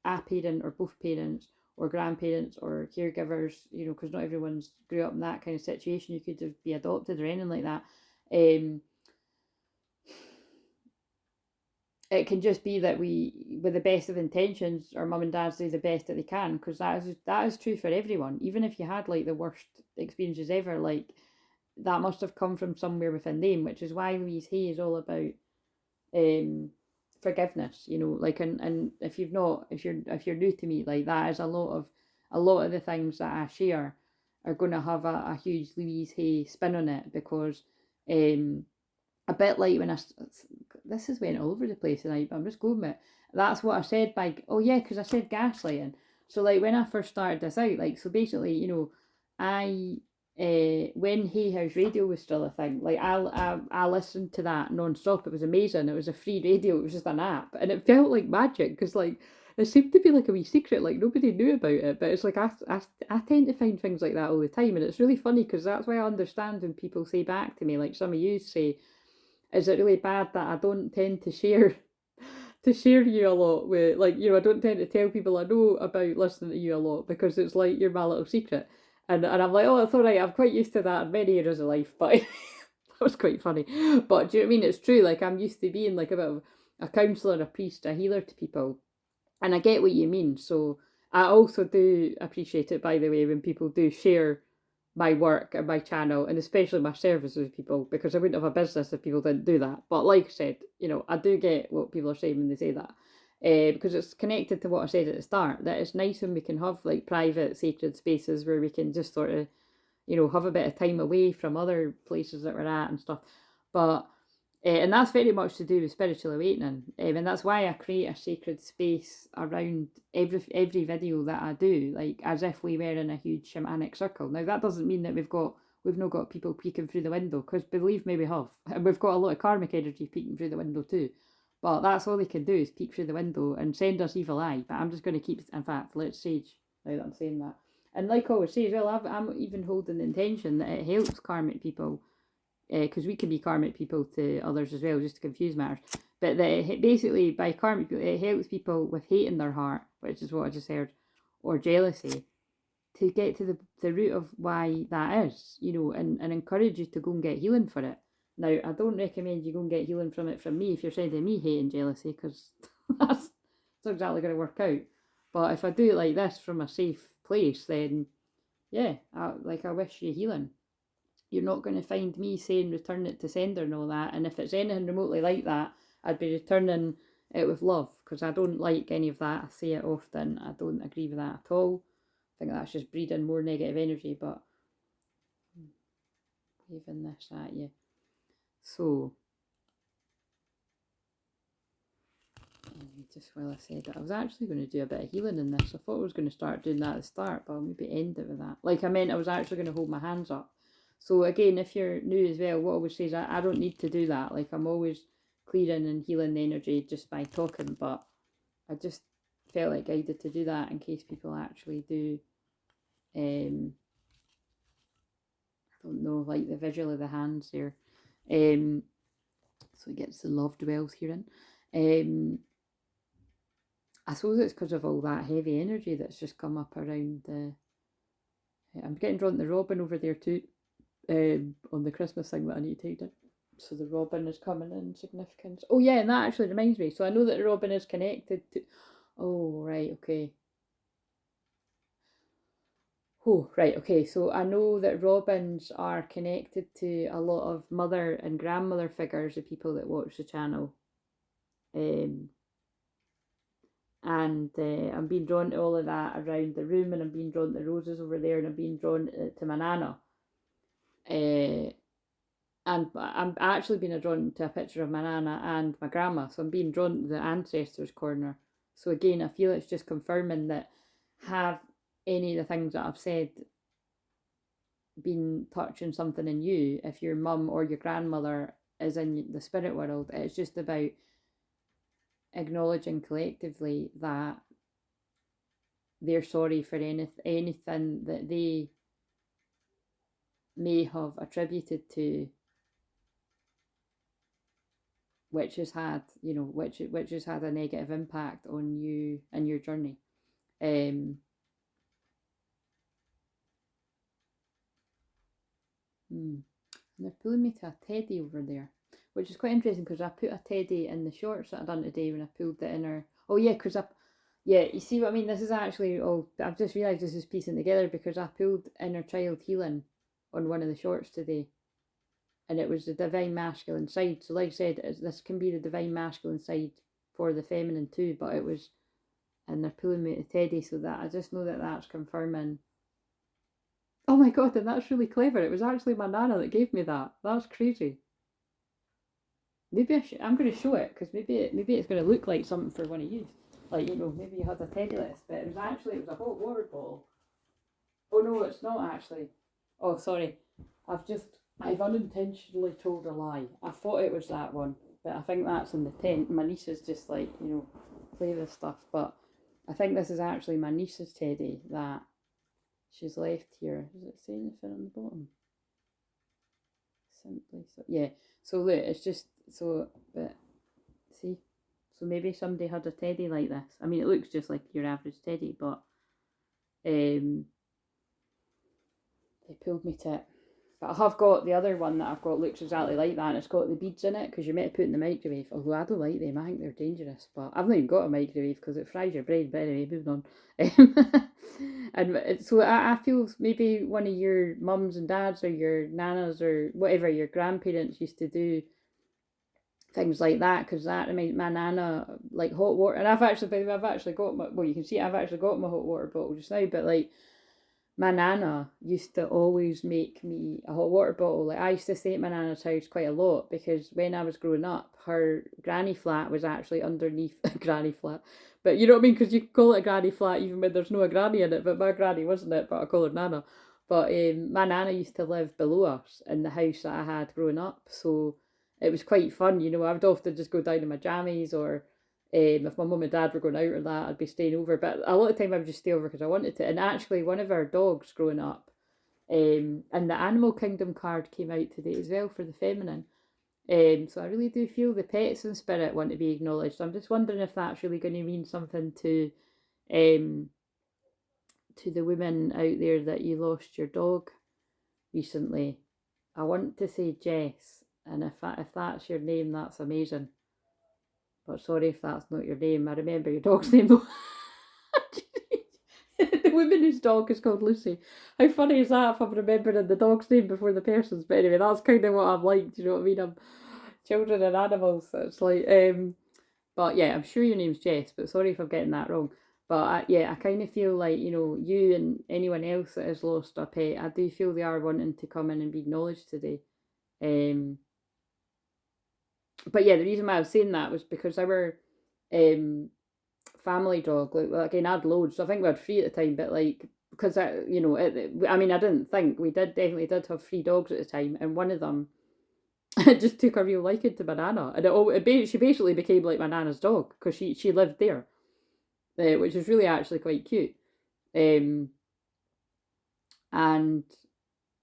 a parent or both parents or grandparents or caregivers, you know, because not everyone's grew up in that kind of situation. You could be adopted or anything like that. It can just be that we, with the best of intentions, our mum and dads do the best that they can, because that is true for everyone. Even if you had like the worst experiences ever, like that must have come from somewhere within them, which is why Louise Hay is all about forgiveness, you know, like, and if you're new to me, like that is a lot of the things that I share are going to have a huge Louise Hay spin on it, because a bit like when this is went all over the place tonight, but I'm just going with it. That's what I said by, oh yeah, because I said gaslighting. So like when I first started this out, like, so basically, you know, I when Hay House Radio was still a thing, like I listened to that non-stop. It was amazing. It was a free radio. It was just an app, and it felt like magic, because like it seemed to be like a wee secret, like nobody knew about it. But it's like I tend to find things like that all the time, and it's really funny, because that's why I understand when people say back to me, like some of you say, is it really bad that I don't tend to share you a lot with, like, you know, I don't tend to tell people I know about listening to you a lot, because it's like you're my little secret. And I'm like, oh, it's all right, I'm quite used to that in many areas of life, but that was quite funny. But do you know what I mean? It's true, like I'm used to being like a bit of a counsellor, a priest, a healer to people. And I get what you mean. So I also do appreciate it, by the way, when people do share my work and my channel, and especially my services with people, because I wouldn't have a business if people didn't do that. But like I said, you know, I do get what people are saying when they say that, because it's connected to what I said at the start, that it's nice when we can have like private sacred spaces where we can just sort of, you know, have a bit of time away from other places that we're at and stuff. But and that's very much to do with spiritual awakening, and that's why I create a sacred space around every video that I do, like as if we were in a huge shamanic circle. Now that doesn't mean that we've not got people peeking through the window, because believe me, we have, and we've got a lot of karmic energy peeking through the window too. But that's all they can do, is peek through the window and send us evil eye. But I'm just going to keep. In fact, let's sage. Now that I'm saying that, and like I always say as well, I'm even holding the intention that it helps karmic people, because we can be karmic people to others as well, just to confuse matters. But basically, by karmic people, it helps people with hate in their heart, which is what I just heard, or jealousy, to get to the root of why that is, you know, and encourage you to go and get healing for it. Now, I don't recommend you go and get healing from it from me if you're sending me hate and jealousy, because that's not exactly going to work out. But if I do it like this from a safe place, then yeah, I wish you healing. You're not going to find me saying return it to sender and all that. And if it's anything remotely like that, I'd be returning it with love, because I don't like any of that. I say it often. I don't agree with that at all. I think that's just breeding more negative energy. But waving this at you. So, just while I said that, I was actually going to do a bit of healing in this. I thought I was going to start doing that at the start, but I'll maybe end it with that. Like I meant, I was actually going to hold my hands up. So again, if you're new as well, what I always say is I don't need to do that. Like I'm always clearing and healing the energy just by talking, but I just felt like guided to do that in case people actually do, I don't know, like the visual of the hands there. So it gets the love dwells herein. I suppose it's because of all that heavy energy that's just come up around the. I'm getting drawn to the robin over there too, on the Christmas thing that I need to take down. So the robin is coming in significance. Oh yeah, and that actually reminds me. So I know that the robin is connected to. Oh right, okay. Oh right, okay. So I know that robins are connected to a lot of mother and grandmother figures of people that watch the channel. And I'm being drawn to all of that around the room, and I'm being drawn to the roses over there, and I'm being drawn to my nana. And I'm actually being drawn to a picture of my nana and my grandma, so I'm being drawn to the ancestors corner. So again, I feel it's just confirming that, have any of the things that I've said been touching something in you, if your mum or your grandmother is in the spirit world, it's just about acknowledging collectively that they're sorry for anything that they may have attributed to which has had, you know, which has had a negative impact on you and your journey. And they're pulling me to a teddy over there, which is quite interesting because I put a teddy in the shorts that I done today when I pulled the inner. Oh yeah, because yeah, you see what I mean. This is actually, oh, I've just realised this is piecing together because I pulled inner child healing on one of the shorts today, and it was the divine masculine side. So like I said, this can be the divine masculine side for the feminine too, but it was, and they're pulling me to teddy, so that I just know that that's confirming. Oh my god, and that's really clever. It was actually my nana that gave me that. That's crazy. Maybe I'm going to show it because maybe it's going to look like something for one of you. Like, you know, maybe you had a teddy list, but it was a hot water bottle. Oh no, it's not actually. Oh sorry, I've unintentionally told a lie. I thought it was that one, but I think that's in the tent. My niece is just like, you know, play with stuff, but I think this is actually my niece's teddy that she's left here. Does it say anything on the bottom? Simply so, yeah. So look, it's just so, but see, so maybe somebody had a teddy like this. I mean, it looks just like your average teddy, but they pulled me to it. But I have got the other one that I've got looks exactly like that, and it's got the beads in it because you're meant to put in the microwave. Although I don't like them, I think they're dangerous. But I've not even got a microwave because it fries your brain. But anyway, moving on. And so I feel maybe one of your mums and dads or your nanas or whatever your grandparents used to do things like that, because that reminds my nana like hot water. And I've actually got my, well, you can see I've actually got my hot water bottle just now, but like my nana used to always make me a hot water bottle. Like I used to stay at my nana's house quite a lot because when I was growing up, her granny flat was actually underneath a granny flat. But you know what I mean? Because you can call it a granny flat even when there's no a granny in it. But my granny wasn't it, but I call her nana. But my nana used to live below us in the house that I had growing up. So it was quite fun, you know. I would often just go down in my jammies, or if my mum and dad were going out or that, I'd be staying over. But a lot of the time I would just stay over because I wanted to. And actually, one of our dogs growing up, and the Animal Kingdom card came out today as well for the feminine. So I really do feel the pets in spirit want to be acknowledged. So I'm just wondering if that's really going to mean something um, to the women out there that you lost your dog recently. I want to say Jess, and if that's your name, that's amazing. But sorry if that's not your name. I remember your dog's name though. The woman whose dog is called Lucy. How funny is that if I'm remembering the dog's name before the person's? But anyway, that's kind of what I'm like. Do you know what I mean? I'm children and animals. So it's like, but yeah, I'm sure your name's Jess. But sorry if I'm getting that wrong. But yeah, I kind of feel like, you know, you and anyone else that has lost a pet, I do feel they are wanting to come in and be acknowledged today. But yeah, the reason why I was saying that was because our family dog, like again, I had loads. So I think we had three at the time, but like because you know, I mean, I didn't think we definitely did have three dogs at the time, and one of them just took a real liking to my nana, and she basically became like my nana's dog because she lived there, which is really actually quite cute. And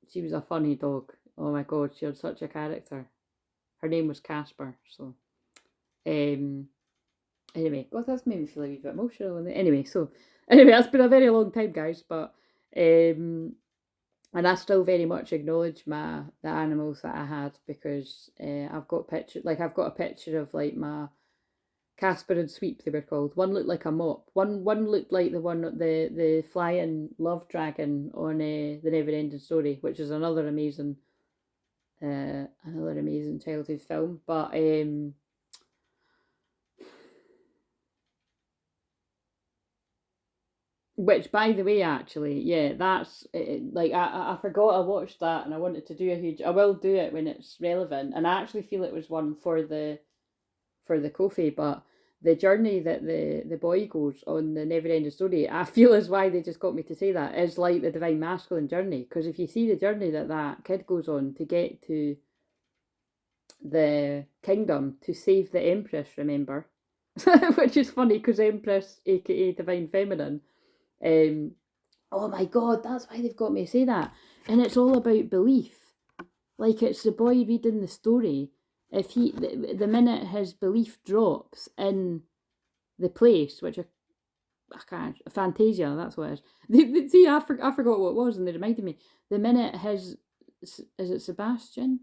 she was a funny dog. Oh my god, she had such a character. Her name was Casper. So, anyway, God, that's made me feel a wee bit emotional. Anyway, that's been a very long time, guys. But and I still very much acknowledge the animals that I had because I've got I've got a picture of like my Casper and Sweep, they were called. One looked like a mop. One looked like the flying love dragon on the Never Ending Story, which is another amazing childhood film. But which, by the way, actually, yeah, that's like I forgot I watched that, and I wanted to do a huge. I will do it when it's relevant, and I actually feel it was one for the Kofi, but the journey that the boy goes on the Never Ending Story, I feel is why they just got me to say that, is like the divine masculine journey. Because if you see the journey that kid goes on to get to the kingdom to save the Empress, remember, which is funny because Empress, aka Divine Feminine, oh my god, that's why they've got me to say that. And it's all about belief. Like, it's the boy reading the story if he, the minute his belief drops in the place, which I can't, Fantasia, that's what it is. See, I forgot what it was, and they reminded me. The minute his, is it Sebastian?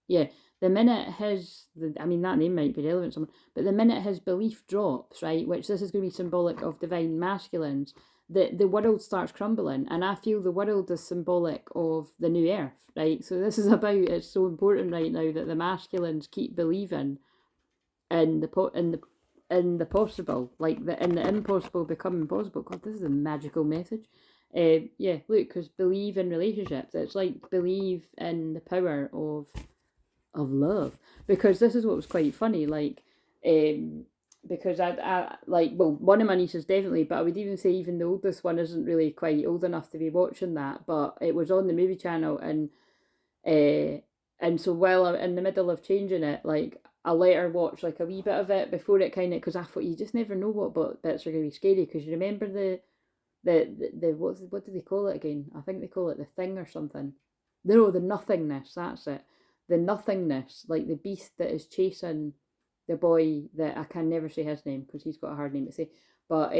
Yeah, the minute his, I mean, that name might be relevant to someone, but the minute his belief drops, right, which this is going to be symbolic of divine masculines, the world starts crumbling. And I feel the world is symbolic of the new earth, right? So this is about, it's so important right now that the masculines keep believing in the possible, like in the impossible becoming possible. God, this is a magical message. Yeah, look, because believe in relationships. It's like believe in the power of love, because this is what was quite funny, like because I like, well, one of my nieces definitely, but I would even say even the oldest one isn't really quite old enough to be watching that, but it was on the movie channel, and so while I'm in the middle of changing it, like I let her watch like a wee bit of it before it kind of, because I thought you just never know what bits are going to be scary, because you remember the what do they call it again? I think they call it the thing or something. No, the nothingness. That's it. The nothingness, like the beast that is chasing the boy that I can never say his name because he's got a hard name to say. But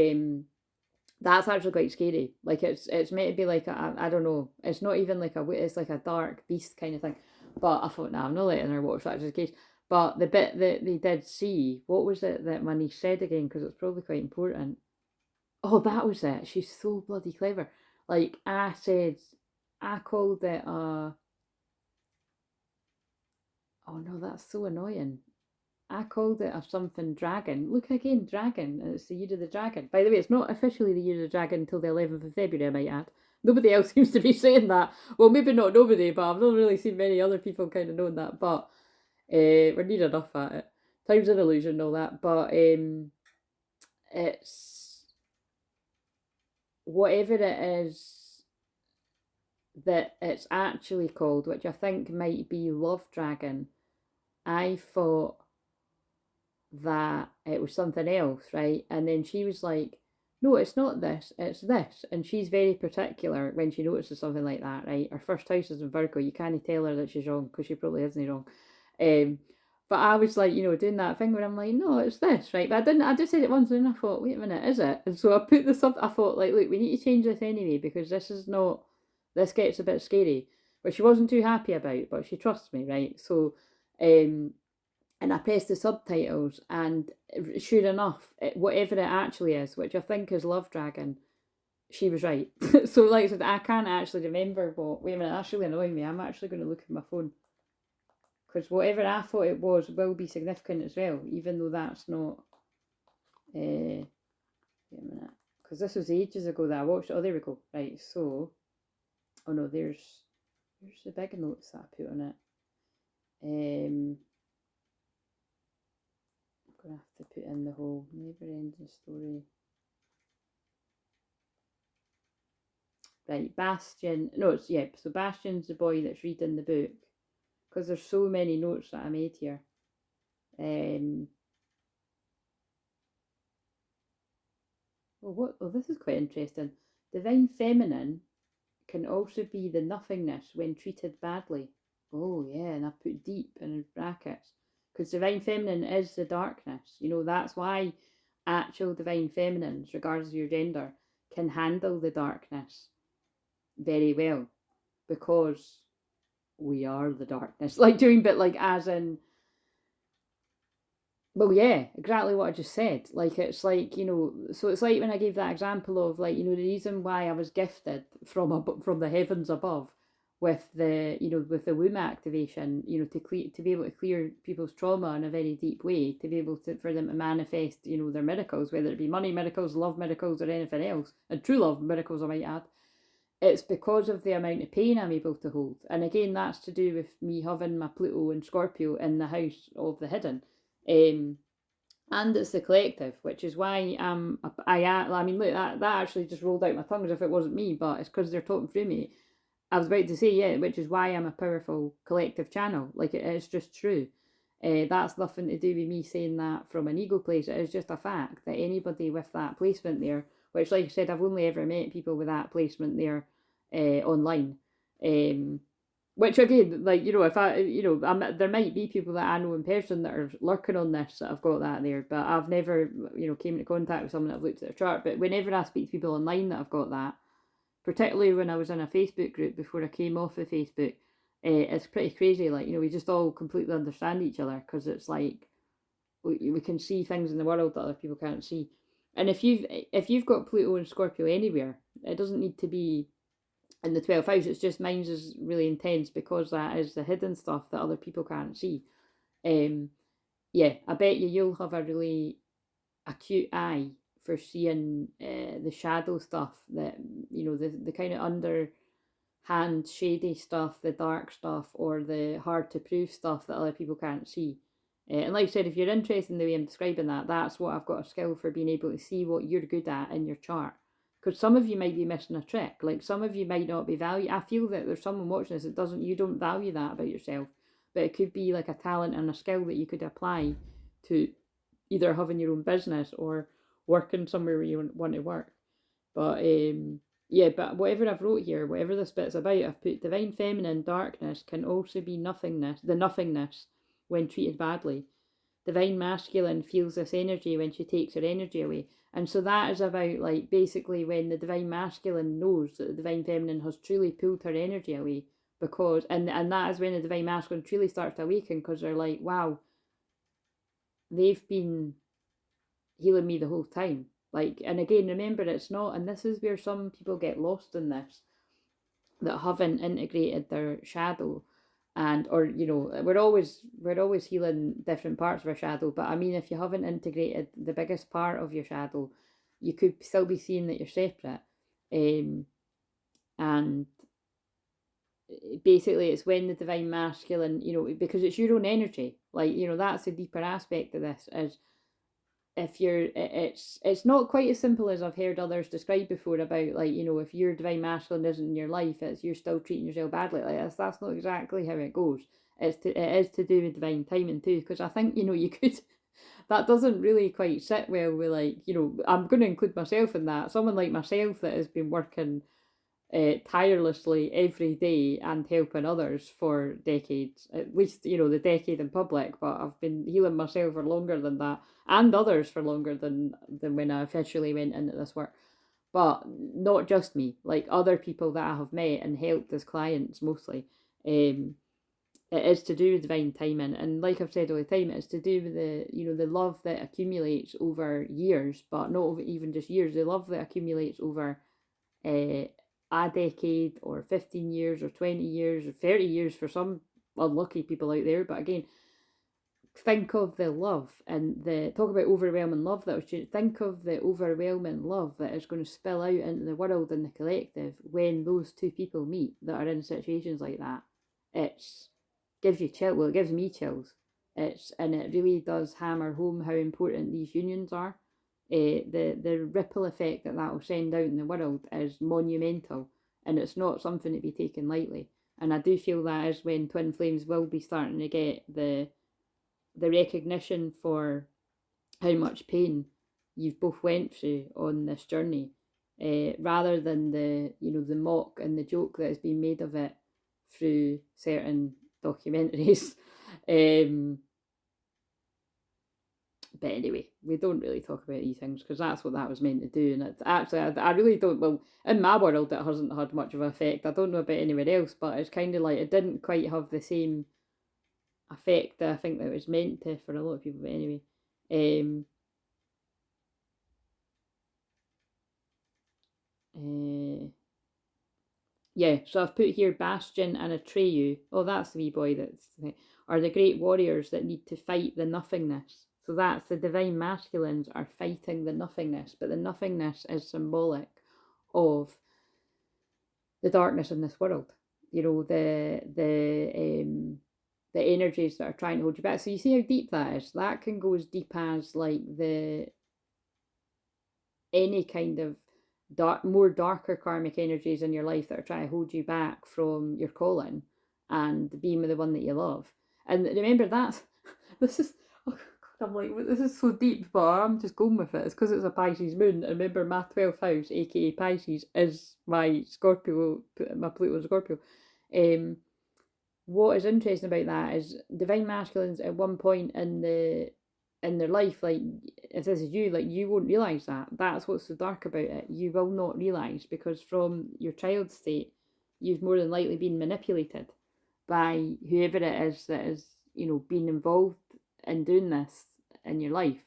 that's actually quite scary. Like it's meant to be like I don't know. It's not even like it's like a dark beast kind of thing. But I thought, nah, I'm not letting her watch that just in case. But the bit that they did see, what was it that my niece said again? Because it's probably quite important. Oh, that was it. She's so bloody clever. Like I said, I called it oh no, that's so annoying. I called it a something dragon. Look again, dragon. And it's the year of the dragon. By the way, it's not officially the year of the dragon until the 11th of February, I might add. Nobody else seems to be saying that. Well, maybe not nobody, but I've not really seen many other people kind of knowing that. But we're near enough at it. Time's an illusion and all that. But it's whatever it is that it's actually called, which I think might be Love Dragon. I thought that it was something else, right? And then she was like, no, it's not this, it's this. And she's very particular when she notices something like that, right? Her first house is in Virgo. You can't tell her that she's wrong because she probably isn't wrong. But I was like, doing that thing where I'm like, no, it's this, right? But I didn't, I just said it once and I thought, wait a minute, is it? And so I put this up, I thought, like, look, we need to change this anyway because this is not, this gets a bit scary. Which she wasn't too happy about, but she trusts me, right? So, and I pressed the subtitles, and sure enough, whatever it actually is, which I think is Love Dragon, she was right. So, like I said, I can't actually remember what. Wait a minute, that's really annoying me. I'm actually going to look at my phone. Because whatever I thought it was will be significant as well, even though that's not. Wait a minute. Because this was ages ago that I watched it. Oh, there we go. Right, so. Oh no, there's the big notes that I put on it. I'm going to have to put in the whole never ending story. Right, Bastian. No, it's, yeah, so Bastian's the boy that's reading the book. Because there's so many notes that I made here. This is quite interesting. Divine feminine can also be the nothingness when treated badly. Oh, yeah, and I've put deep in brackets. Because divine feminine is the darkness. That's why actual divine feminines, regardless of your gender, can handle the darkness very well. Because we are the darkness. Like doing bit like as in, well, yeah, exactly what I just said. Like, it's like, so it's like when I gave that example of, like, the reason why I was gifted from the heavens above with with the womb activation, to be able to clear people's trauma in a very deep way, to be able for them to manifest, their miracles, whether it be money miracles, love miracles, or anything else, and true love miracles, I might add. It's because of the amount of pain I'm able to hold. And again, that's to do with me having my Pluto and Scorpio in the house of the hidden. And it's the collective, which is why I mean, look, that actually just rolled out my tongue as if it wasn't me, but it's because they're talking through me. I was about to say, yeah, which is why I'm a powerful collective channel. Like, it is just true. That's nothing to do with me saying that from an ego place. It is just a fact that anybody with that placement there, which, like I said, I've only ever met people with that placement there online. Which again, like, if I, there might be people that I know in person that are lurking on this that have got that there, but I've never, came into contact with someone that I've looked at their chart. But whenever I speak to people online that have got that, particularly when I was in a Facebook group before I came off of Facebook, it's pretty crazy. Like, we just all completely understand each other because it's like we can see things in the world that other people can't see. And if you've got Pluto and Scorpio anywhere, it doesn't need to be in the 12th house. It's just mine's is really intense because that is the hidden stuff that other people can't see. Um, yeah, I bet you'll have a really acute eye for seeing the shadow stuff, that the kind of underhand shady stuff, the dark stuff, or the hard to prove stuff that other people can't see. And like I said, if you're interested in the way I'm describing that, that's what I've got a skill for, being able to see what you're good at in your chart. Because some of you might be missing a trick. Like, some of you might not be valued. I feel that there's someone watching this that you don't value that about yourself. But it could be like a talent and a skill that you could apply to either having your own business or working somewhere where you want to work. But yeah, but whatever I've wrote here, whatever this bit's about, I've put divine feminine darkness can also be nothingness, the nothingness when treated badly. Divine masculine feels this energy when she takes her energy away. And so that is about, like, basically when the divine masculine knows that the divine feminine has truly pulled her energy away, because and that is when the divine masculine truly starts to awaken, because they're like, wow, they've been healing me the whole time. Like, and again, remember, it's not, and this is where some people get lost in this, that haven't integrated their shadow. And or we're always healing different parts of our shadow, but I mean, if you haven't integrated the biggest part of your shadow, you could still be seeing that you're separate. And basically, it's when the divine masculine, because it's your own energy, like, that's the deeper aspect of this, is if you're, it's not quite as simple as I've heard others describe before, about, like, if your divine masculine isn't in your life, it's you're still treating yourself badly. Like, that's not exactly how it goes. It is to do with divine timing too, because I think, you could, that doesn't really quite sit well with, like, I'm going to include myself in that. Someone like myself that has been working tirelessly every day and helping others for decades, at least, the decade in public, but I've been healing myself for longer than that, and others for longer than when I officially went into this work. But not just me, like other people that I have met and helped as clients mostly. It is to do with divine timing, and like I've said all the time, it's to do with the love that accumulates over years, but not over even just years, the love that accumulates over uh, a decade, or 15 years, or 20 years, or 30 years for some unlucky people out there. But again, think of the love, and talk about overwhelming love that was, think of the overwhelming love that is going to spill out into the world and the collective when those two people meet that are in situations like that. It's gives you chill. Well, it gives me chills. And it really does hammer home how important these unions are. The ripple effect that will send out in the world is monumental, and it's not something to be taken lightly. And I do feel that is when twin flames will be starting to get the recognition for how much pain you've both went through on this journey, rather than the mock and the joke that has been made of it through certain documentaries. But anyway, we don't really talk about these things because that's what that was meant to do. And it's actually, I really don't, well, in my world, it hasn't had much of an effect. I don't know about anywhere else, but it's kind of like it didn't quite have the same effect that I think that it was meant to for a lot of people. But anyway, yeah, so I've put here Bastion and Atreyu. Oh, that's the wee boy are the great warriors that need to fight the nothingness. So that's the divine masculines are fighting the nothingness, but the nothingness is symbolic of the darkness in this world. The energies that are trying to hold you back. So you see how deep that is. That can go as deep as, like, any kind of more darker karmic energies in your life that are trying to hold you back from your calling and being with the one that you love. And remember, this is, oh God, I'm like, this is so deep, but I'm just going with it. It's because it's a Pisces moon. And remember, my 12th house, aka Pisces, is my Scorpio, my Pluto Scorpio. what is interesting about that is divine masculines at one point in their life, like if this is you, like you won't realise that. That's what's so dark about it. You will not realise, because from your child state, you've more than likely been manipulated by whoever it is that is, you know, being involved in doing this in your life.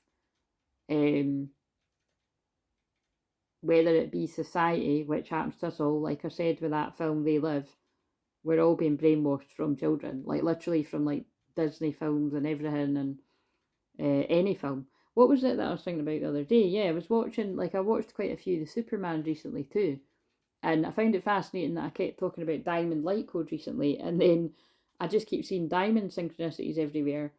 Whether it be society, which happens to us all, like I said with that film They Live, we're all being brainwashed from children, like literally from like Disney films and everything, and any film. What was it that I was thinking about the other day? Yeah, I watched quite a few of the Superman recently too. And I found it fascinating that I kept talking about diamond light code recently, and then I just keep seeing diamond synchronicities everywhere.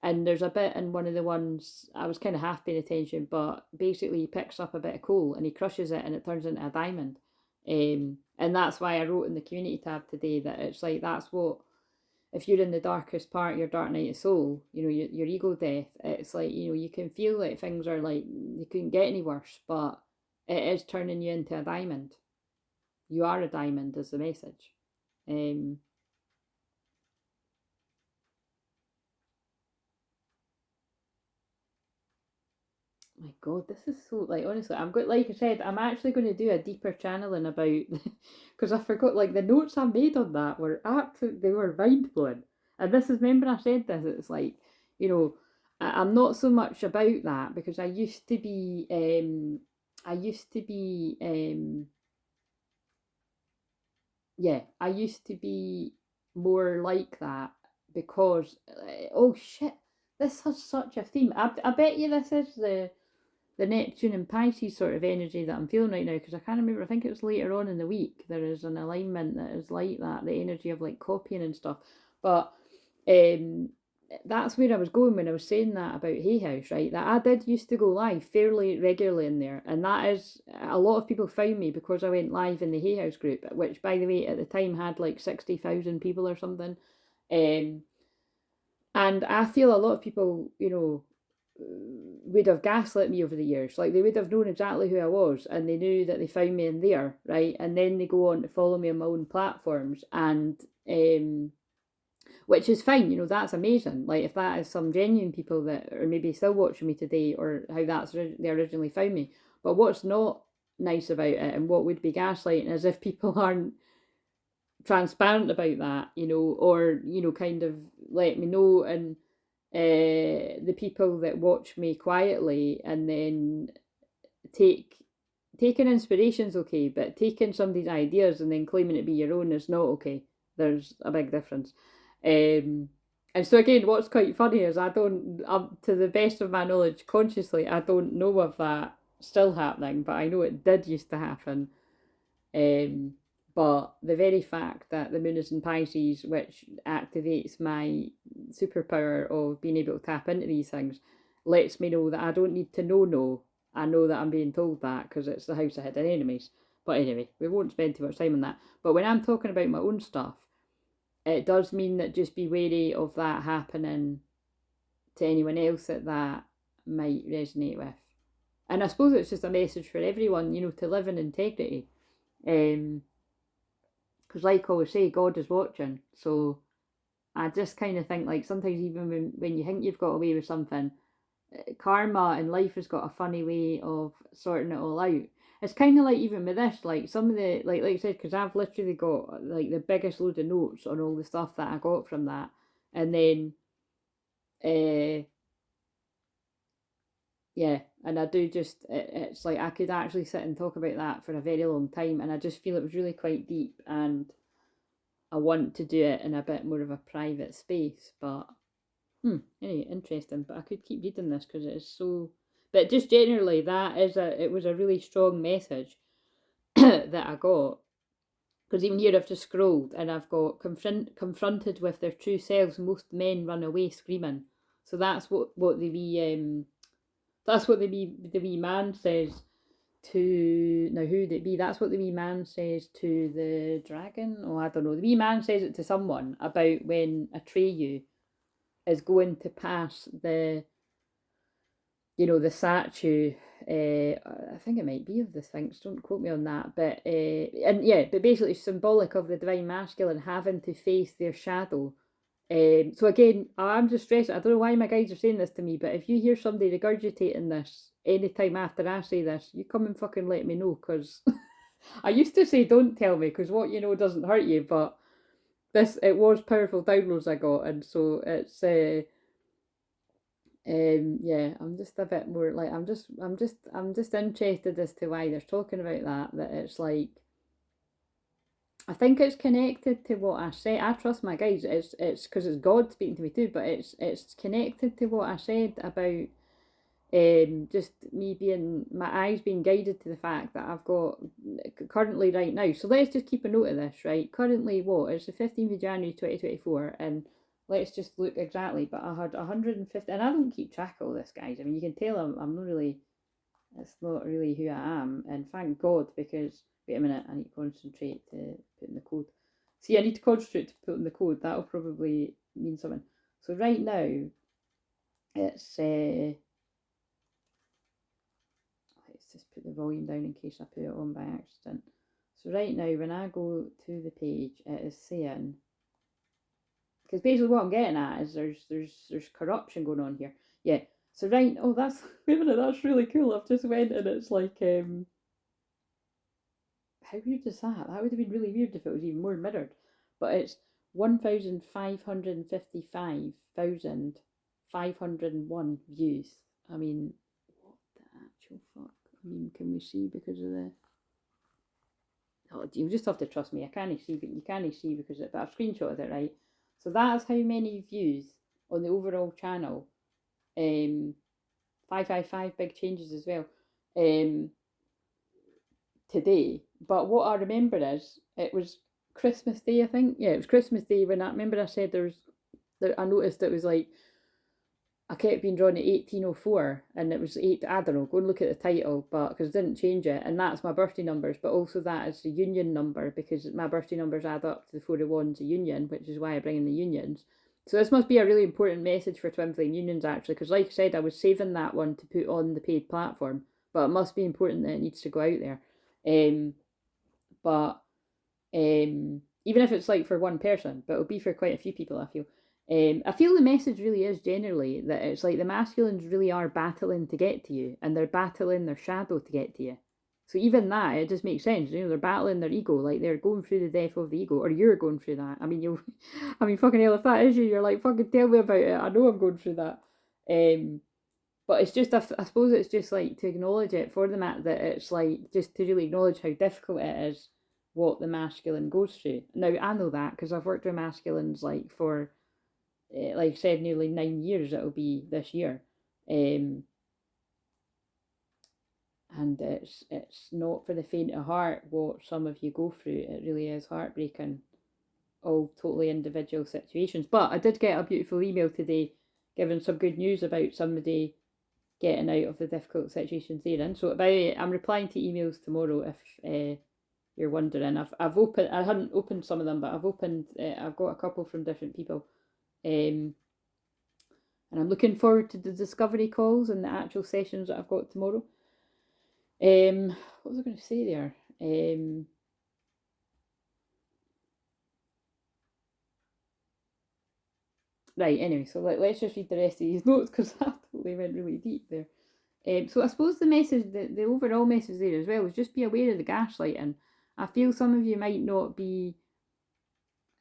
And there's a bit in one of the ones I was kind of half paying attention, but basically he picks up a bit of coal and he crushes it and it turns into a diamond. And that's why I wrote in the community tab today that it's like that's what, if you're in the darkest part of your dark night of soul, you know, your ego death, it's like, you know, you can feel like things are like, you couldn't get any worse, but it is turning you into a diamond. You are a diamond is the message. My God, this is so, like, honestly, I'm going, like I said, I'm actually going to do a deeper channeling about, because I forgot, like, the notes I made on that were absolutely, they were mind blowing. And this is, remember I said this, it's like, you know, I'm not so much about that, because I used to be more like that, because, oh shit, this has such a theme. I bet you this is the Neptune and Pisces sort of energy that I'm feeling right now, because I can't remember, I think it was later on in the week, there is an alignment that is like that, the energy of like copying and stuff. But that's where I was going when I was saying that about Hay House, right? That I did used to go live fairly regularly in there, and that is, a lot of people found me because I went live in the Hay House group, which by the way at the time had like 60,000 people or something. And I feel a lot of people, you know, would have gaslit me over the years. Like they would have known exactly who I was, and they knew that they found me in there, right? And then they go on to follow me on my own platforms, and which is fine, you know, that's amazing. Like if that is some genuine people that are maybe still watching me today, or how they originally found me. But what's not nice about it, and what would be gaslighting, is if people aren't transparent about that, you know, or you know, kind of let me know, and the people that watch me quietly and then taking inspiration's okay, but taking somebody's ideas and then claiming it be your own is not okay. There's a big difference. And so again, what's quite funny is to the best of my knowledge, consciously, I don't know of that still happening, but I know it did used to happen. But the very fact that the moon is in Pisces, which activates my superpower of being able to tap into these things, lets me know that I don't need to know. I know that I'm being told that because it's the house of hidden enemies. But anyway, we won't spend too much time on that. But when I'm talking about my own stuff, it does mean that just be wary of that happening to anyone else that might resonate with. And I suppose it's just a message for everyone, you know, to live in integrity. Because like I always say, God is watching. So I just kind of think, like, sometimes even when you think you've got away with something, karma and life has got a funny way of sorting it all out. It's kind of like even with this, like some of the, like I said, because I've literally got like the biggest load of notes on all the stuff that I got from that. And then, yeah, and I do just, it's like I could actually sit and talk about that for a very long time. And I just feel it was really quite deep, and I want to do it in a bit more of a private space. But anyway, interesting. But I could keep reading this because it is so. But just generally, it was a really strong message that I got. Because even here I've just scrolled and I've got confronted with their true selves. Most men run away screaming. So that's what the wee man says to, now who would it be? That's what the wee man says to the dragon. Oh, I don't know. The wee man says it to someone about when Atreyu is going to pass you know, the statue, I think it might be of the Sphinx, don't quote me on that, but, and yeah, but basically symbolic of the divine masculine having to face their shadow. So again, I'm just stressing, I don't know why my guides are saying this to me, but if you hear somebody regurgitating this anytime after I say this, you come and fucking let me know, because I used to say don't tell me, because what you know doesn't hurt you, but it was powerful downloads I got, and so it's, yeah, I'm just a bit more like, I'm just interested as to why they're talking about that it's like, I think it's connected to what I say. I trust my guides. It's because it's God speaking to me too, but it's connected to what I said about just me being, my eyes being guided to the fact that I've got currently right now. So let's just keep a note of this, right? Currently, what? It's the 15th of January 2024, and let's just look exactly. But I had 150, and I don't keep track of all this, guys. I mean, you can tell I'm not really, it's not really who I am, and thank God, because, wait a minute, I need to concentrate to put in the code. See, I need to concentrate to put in the code. That'll probably mean something. So right now, it's let's just put the volume down in case I put it on by accident. So right now, when I go to the page, it is saying, because basically what I'm getting at is there's corruption going on here. Yeah. So right, oh, that's, wait a minute, that's really cool. I've just went and it's like, how weird is that? That would have been really weird if it was even more mirrored. But it's 1,555,501 views. I mean, what the actual fuck? I mean, can we see because of the... Oh, you just have to trust me. I can't see, but you can't see because of it. But I've screenshotted it, right? So that's how many views on the overall channel. 555, big changes as well. Today. But what I remember is it was Christmas Day, I think. Yeah, it was Christmas Day when I remember I said I noticed it was like, I kept being drawn at 1804 and it was 8, I don't know, go and look at the title, but because it didn't change it, and that's my birthday numbers, but also that is the union number because my birthday numbers add up to the 4 of Wands, a union, which is why I bring in the unions. So this must be a really important message for Twin Flame unions actually, because like I said, I was saving that one to put on the paid platform, but it must be important that it needs to go out there. But even if it's like for one person, but it'll be for quite a few people, I feel. I feel the message really is generally that it's like the masculines really are battling to get to you, and they're battling their shadow to get to you. So even that, it just makes sense. You know, they're battling their ego, like they're going through the death of the ego, or you're going through that. I mean, I mean, fucking hell, if that is you, you're like, fucking tell me about it. I know I'm going through that. But it's just, I suppose it's just like to acknowledge it for the mat, that it's like just to really acknowledge how difficult it is what the masculine goes through. Now, I know that because I've worked with masculines like for, like I said, nearly 9 years it'll be this year. And it's not for the faint of heart what some of you go through. It really is heartbreaking, all totally individual situations. But I did get a beautiful email today giving some good news about somebody getting out of the difficult situations they're in. So I'm replying to emails tomorrow if you're wondering. I've opened, I hadn't opened some of them, but I've opened, I've got a couple from different people. And I'm looking forward to the discovery calls and the actual sessions that I've got tomorrow. What was I going to say there? Right, anyway, so let's just read the rest of these notes because I totally went really deep there. So I suppose the message, the overall message there as well is just be aware of the gaslighting. I feel some of you might not be,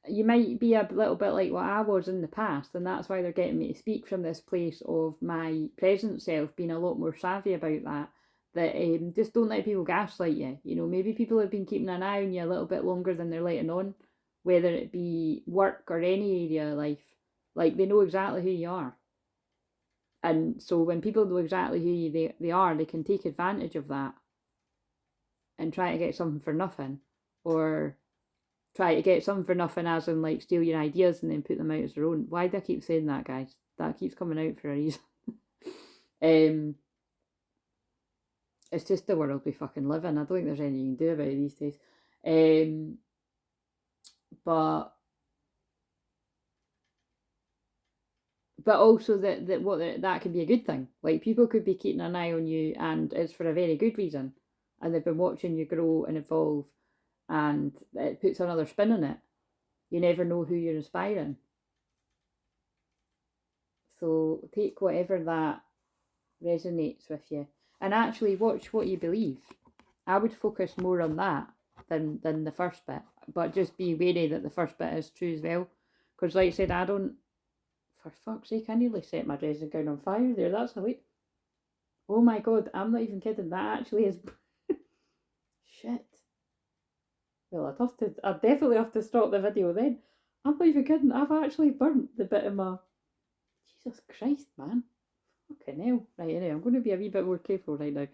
you might be a little bit like what I was in the past, and that's why they're getting me to speak from this place of my present self being a lot more savvy about that. That just don't let people gaslight you. You know, maybe people have been keeping an eye on you a little bit longer than they're letting on, whether it be work or any area of life. Like they know exactly who you are. And so when people know exactly who they are, they can take advantage of that and try to get something for nothing, or try to get something for nothing as in like steal your ideas and then put them out as their own. Why do I keep saying that, guys? That keeps coming out for a reason. It's just the world we fucking live in. I don't think there's anything you can do about it these days. but also that could be a good thing. Like, people could be keeping an eye on you, and it's for a very good reason, and they've been watching you grow and evolve, and it puts another spin on it. You never know who you're inspiring. So take whatever that resonates with you, and actually watch what you believe. I would focus more on that than the first bit, but just be wary that the first bit is true as well. Because, like I said, I don't. For fuck's sake, I nearly set my dressing gown on fire there. That's hilarious. Oh my god, I'm not even kidding. That actually is shit. Well, I'd definitely have to stop the video then. I'm not even kidding. I've actually burnt the bit of my. Jesus Christ, man. Fucking hell. Right, anyway, I'm going to be a wee bit more careful right now.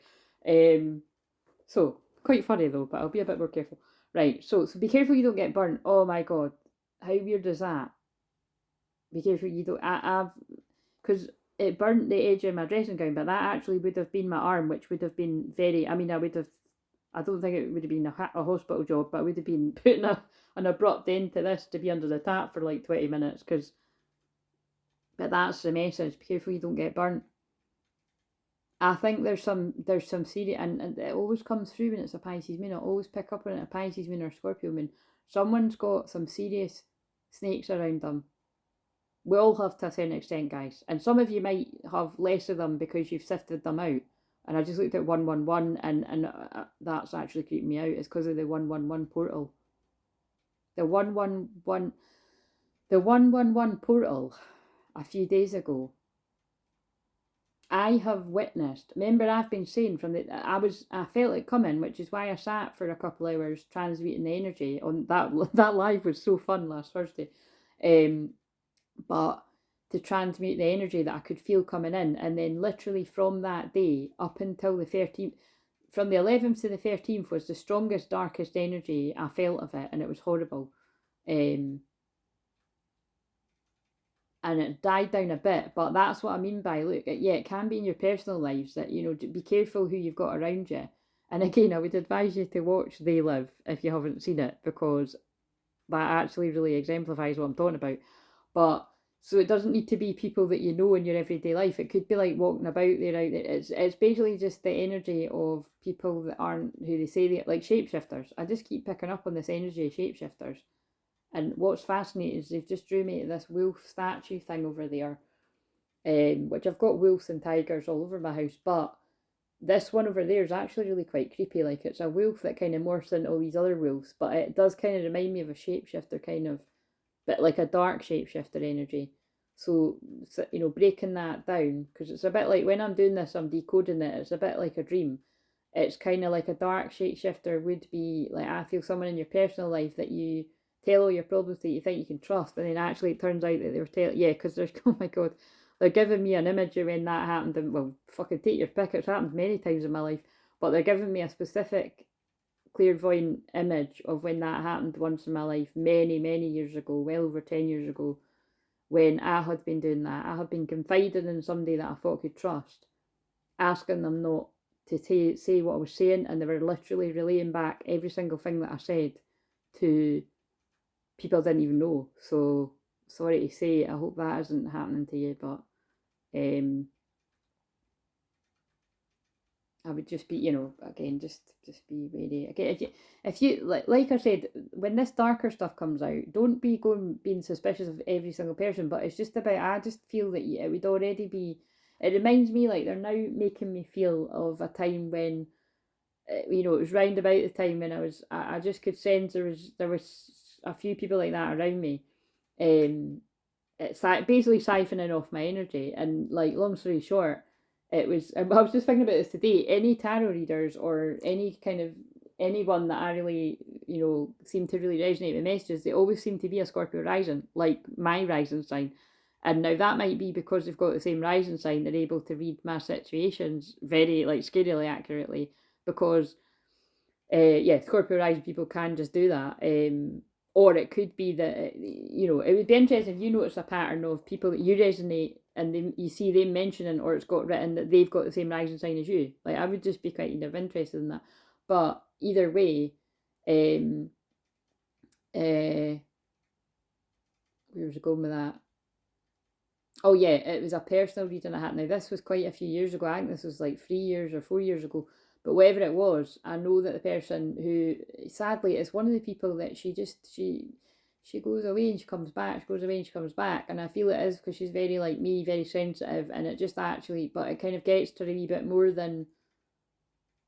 So, quite funny though, but I'll be a bit more careful. Right, so be careful you don't get burnt. Oh my god. How weird is that? Be careful you don't. I've. Because it burnt the edge of my dressing gown, but that actually would have been my arm, which would have been very. I mean, I would have. I don't think it would have been a hospital job, but I would have been putting an abrupt end to this to be under the tap for like 20 minutes. But that's the message. Be careful you don't get burnt. I think there's some serious, and it always comes through when it's a Pisces moon. I always pick up on it, a Pisces moon or Scorpio moon. Someone's got some serious snakes around them. We all have to a certain extent, guys. And some of you might have less of them because you've sifted them out. And I just looked at 111, and that's actually creeping me out. It's because of the 111 portal. The 111 portal a few days ago. I have witnessed. Remember, I've been saying I felt it coming, which is why I sat for a couple hours transmuting the energy on that. That live was so fun last Thursday. But to transmute the energy that I could feel coming in, and then literally from that day up until the 13th, from the 11th to the 13th was the strongest, darkest energy I felt of it, and it was horrible. And it died down a bit, but that's what I mean by, look, yeah, it can be in your personal lives that, be careful who you've got around you. And again, I would advise you to watch They Live if you haven't seen it, because that actually really exemplifies what I'm talking about. But so it doesn't need to be people that you know in your everyday life. It could be like walking about there out there. It's basically just the energy of people that aren't who they say they are, like shapeshifters. I just keep picking up on this energy of shapeshifters. And what's fascinating is they've just drew me this wolf statue thing over there, which I've got wolves and tigers all over my house, but this one over there is actually really quite creepy. Like, it's a wolf that kind of morphs into all these other wolves, but it does kind of remind me of a shapeshifter, kind of, but like a dark shapeshifter energy. So breaking that down, because it's a bit like when I'm doing this, I'm decoding it. It's a bit like a dream. It's kind of like a dark shapeshifter would be like, I feel someone in your personal life that you tell all your problems that you think you can trust, and then actually it turns out that they were because there's, oh my god, they're giving me an image of when that happened, and well, fucking take your pick, it's happened many times in my life, but they're giving me a specific clairvoyant image of when that happened once in my life, many years ago, well over 10 years ago, when I had been doing that. I had been confiding in somebody that I thought I could trust, asking them not to say what I was saying, and they were literally relaying back every single thing that I said to people I didn't even know. So sorry to say, I hope that isn't happening to you, but I would just be, again, just be wary. Again, if you like I said, when this darker stuff comes out, don't be being suspicious of every single person. But it's just about, I just feel that it would already be. It reminds me, like, they're now making me feel of a time when, it was round about the time when I just could sense there was a few people like that around me. It's basically siphoning off my energy, and like, long story short, it was. I was just thinking about this today. Any tarot readers or any kind of anyone that I really seem to really resonate with messages, they always seem to be a Scorpio rising, like my rising sign. And now that might be because they've got the same rising sign, they're able to read my situations very, like, scarily accurately, because Scorpio rising people can just do that. Or it could be that, it would be interesting if you notice a pattern of people that you resonate, and then you see them mentioning, or it's got written that they've got the same rising sign as you. Like, I would just be kind of interested in that. But either way, where was I going with that? Oh yeah, it was a personal reading I had. Now this was quite a few years ago. I think this was like 3 years or 4 years ago. But whatever it was, I know that the person who, sadly, is one of the people that she goes away and she comes back, she goes away and she comes back, and I feel it is because she's very like me, very sensitive, and it just actually, but it kind of gets to her a wee bit more than,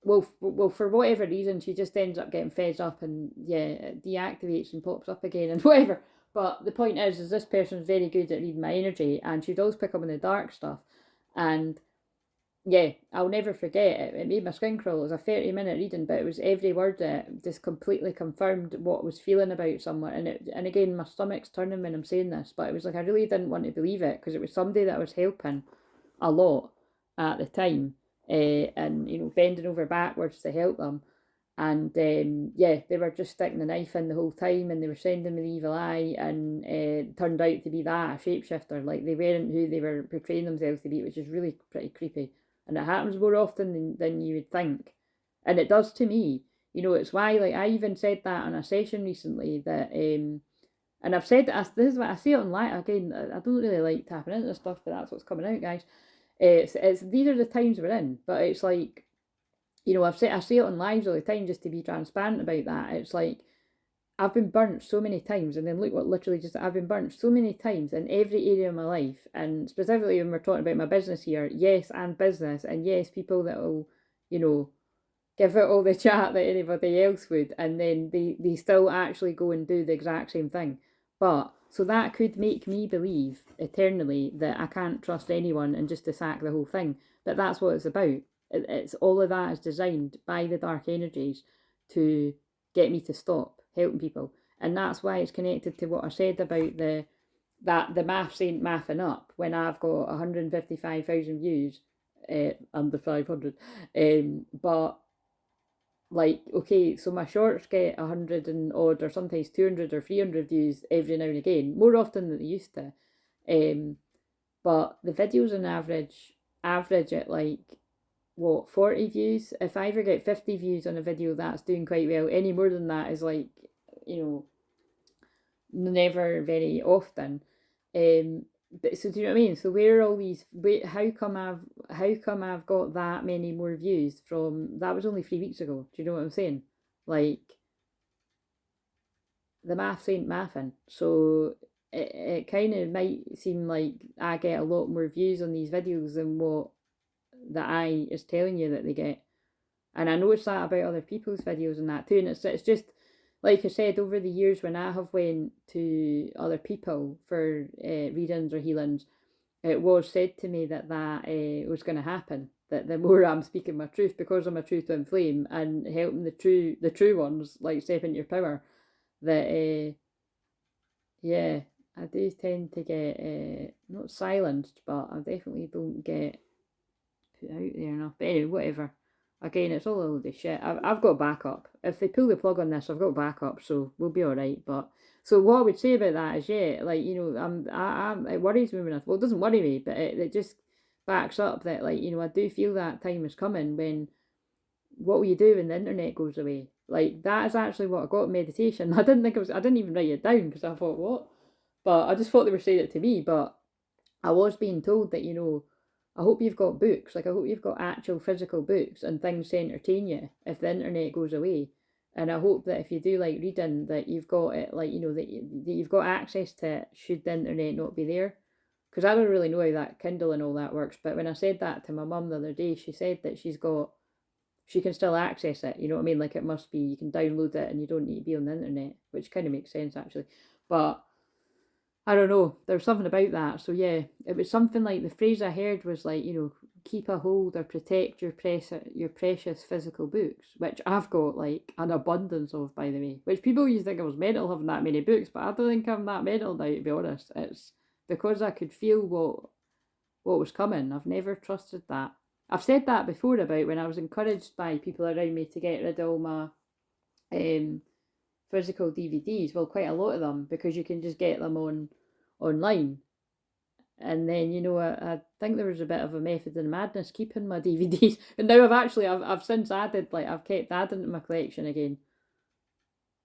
well, for whatever reason, she just ends up getting fed up, and yeah, it deactivates and pops up again and whatever. But the point is this person's very good at reading my energy, and she'd always pick up on the dark stuff. And yeah, I'll never forget it. It made my skin crawl. It was a 30-minute reading, but it was every word that just completely confirmed what I was feeling about someone. And again, my stomach's turning when I'm saying this, but it was like I really didn't want to believe it because it was somebody that I was helping a lot at the time, and bending over backwards to help them. And yeah, they were just sticking the knife in the whole time, and they were sending me the evil eye, and turned out to be that, a shapeshifter. Like, they weren't who they were portraying themselves to be, which is really pretty creepy. And it happens more often than you would think. And it does to me. It's why, like, I even said that on a session recently that, and I've said that, this is what I say it online, again, I don't really like tapping into this stuff, but that's what's coming out, guys. It's these are the times we're in, but it's like, I say it on lives all the time just to be transparent about that. It's like, I've been burnt so many times, and then look what literally just, I've been burnt so many times in every area of my life, and specifically when we're talking about my business here, yes, and business, and yes, people that will, give it all the chat that anybody else would, and then they still actually go and do the exact same thing. But so that could make me believe eternally that I can't trust anyone and just to sack the whole thing. But that's what it's about. It's all of that is designed by the dark energies to get me to stop helping people. And that's why it's connected to what I said about the maths ain't mathing up when I've got 155,000 views, under 500. But like, okay, so my shorts get 100 and odd, or sometimes 200 or 300 views every now and again, more often than they used to. But the videos on average at like, what, 40 views? If I ever get 50 views on a video, that's doing quite well. Any more than that is like, never very often. But so do you know what I mean? So where are all these? How come I've got that many more views from that was only 3 weeks ago? Do you know what I'm saying? Like, the maths ain't mathing. So it kind of might seem like I get a lot more views on these videos than what the eye is telling you that they get. And I notice that about other people's videos and that too. And it's just, like I said, over the years when I have went to other people for readings or healings, it was said to me that was going to happen. That the more I'm speaking my truth, because I'm a true twin flame and helping the true ones, like, step into your power, that yeah, I do tend to get not silenced, but I definitely don't get put out there enough. But anyway, whatever. Again, it's all a load of shit. I've got backup. If they pull the plug on this, I've got backup, so we'll be all right. But so what I would say about that is, yeah, like, it worries me when well, it doesn't worry me, but it just backs up that, like, I do feel that time is coming when, what will you do when the internet goes away? Like, that is actually what I got in meditation. I didn't even write it down because I thought, what? But I just thought they were saying it to me. But I was being told that, I hope you've got books. Like, I hope you've got actual physical books and things to entertain you if the internet goes away. And I hope that if you do like reading, that you've got it, like, that you've got access to it should the internet not be there. Because I don't really know how that Kindle and all that works. But when I said that to my mum the other day, she said that she can still access it. You know what I mean? Like, it must be, you can download it and you don't need to be on the internet, which kind of makes sense actually. But I don't know, there's something about that. So yeah, it was something like, the phrase I heard was like, keep a hold or protect your precious physical books, which I've got like an abundance of, by the way. Which people used to think I was mental having that many books, but I don't think I'm that mental now, to be honest. It's because I could feel what was coming. I've never trusted that. I've said that before about when I was encouraged by people around me to get rid of all my physical DVDs. Well, quite a lot of them, because you can just get them online. And then, I think there was a bit of a method in madness keeping my DVDs. And now I've since added, like, I've kept adding to my collection again.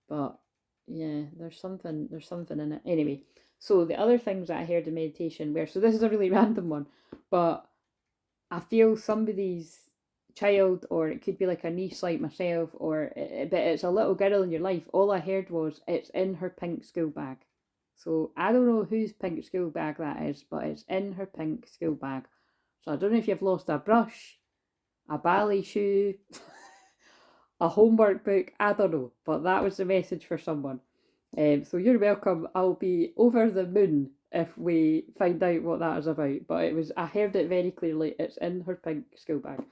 But yeah, there's something in it. Anyway, So the other things that I heard in meditation were, so this is a really random one, but I feel somebody's child, or it could be like a niece like myself, or but it's a little girl in your life. All I heard was it's in her pink school bag. So I don't know whose pink school bag that is, but it's in her pink school bag. So I don't know if you've lost a brush, a ballet shoe, a homework book, I don't know, but that was the message for someone. So you're welcome. I'll be over the moon if we find out what that is about. But it was, I heard it very clearly. It's in her pink school bag.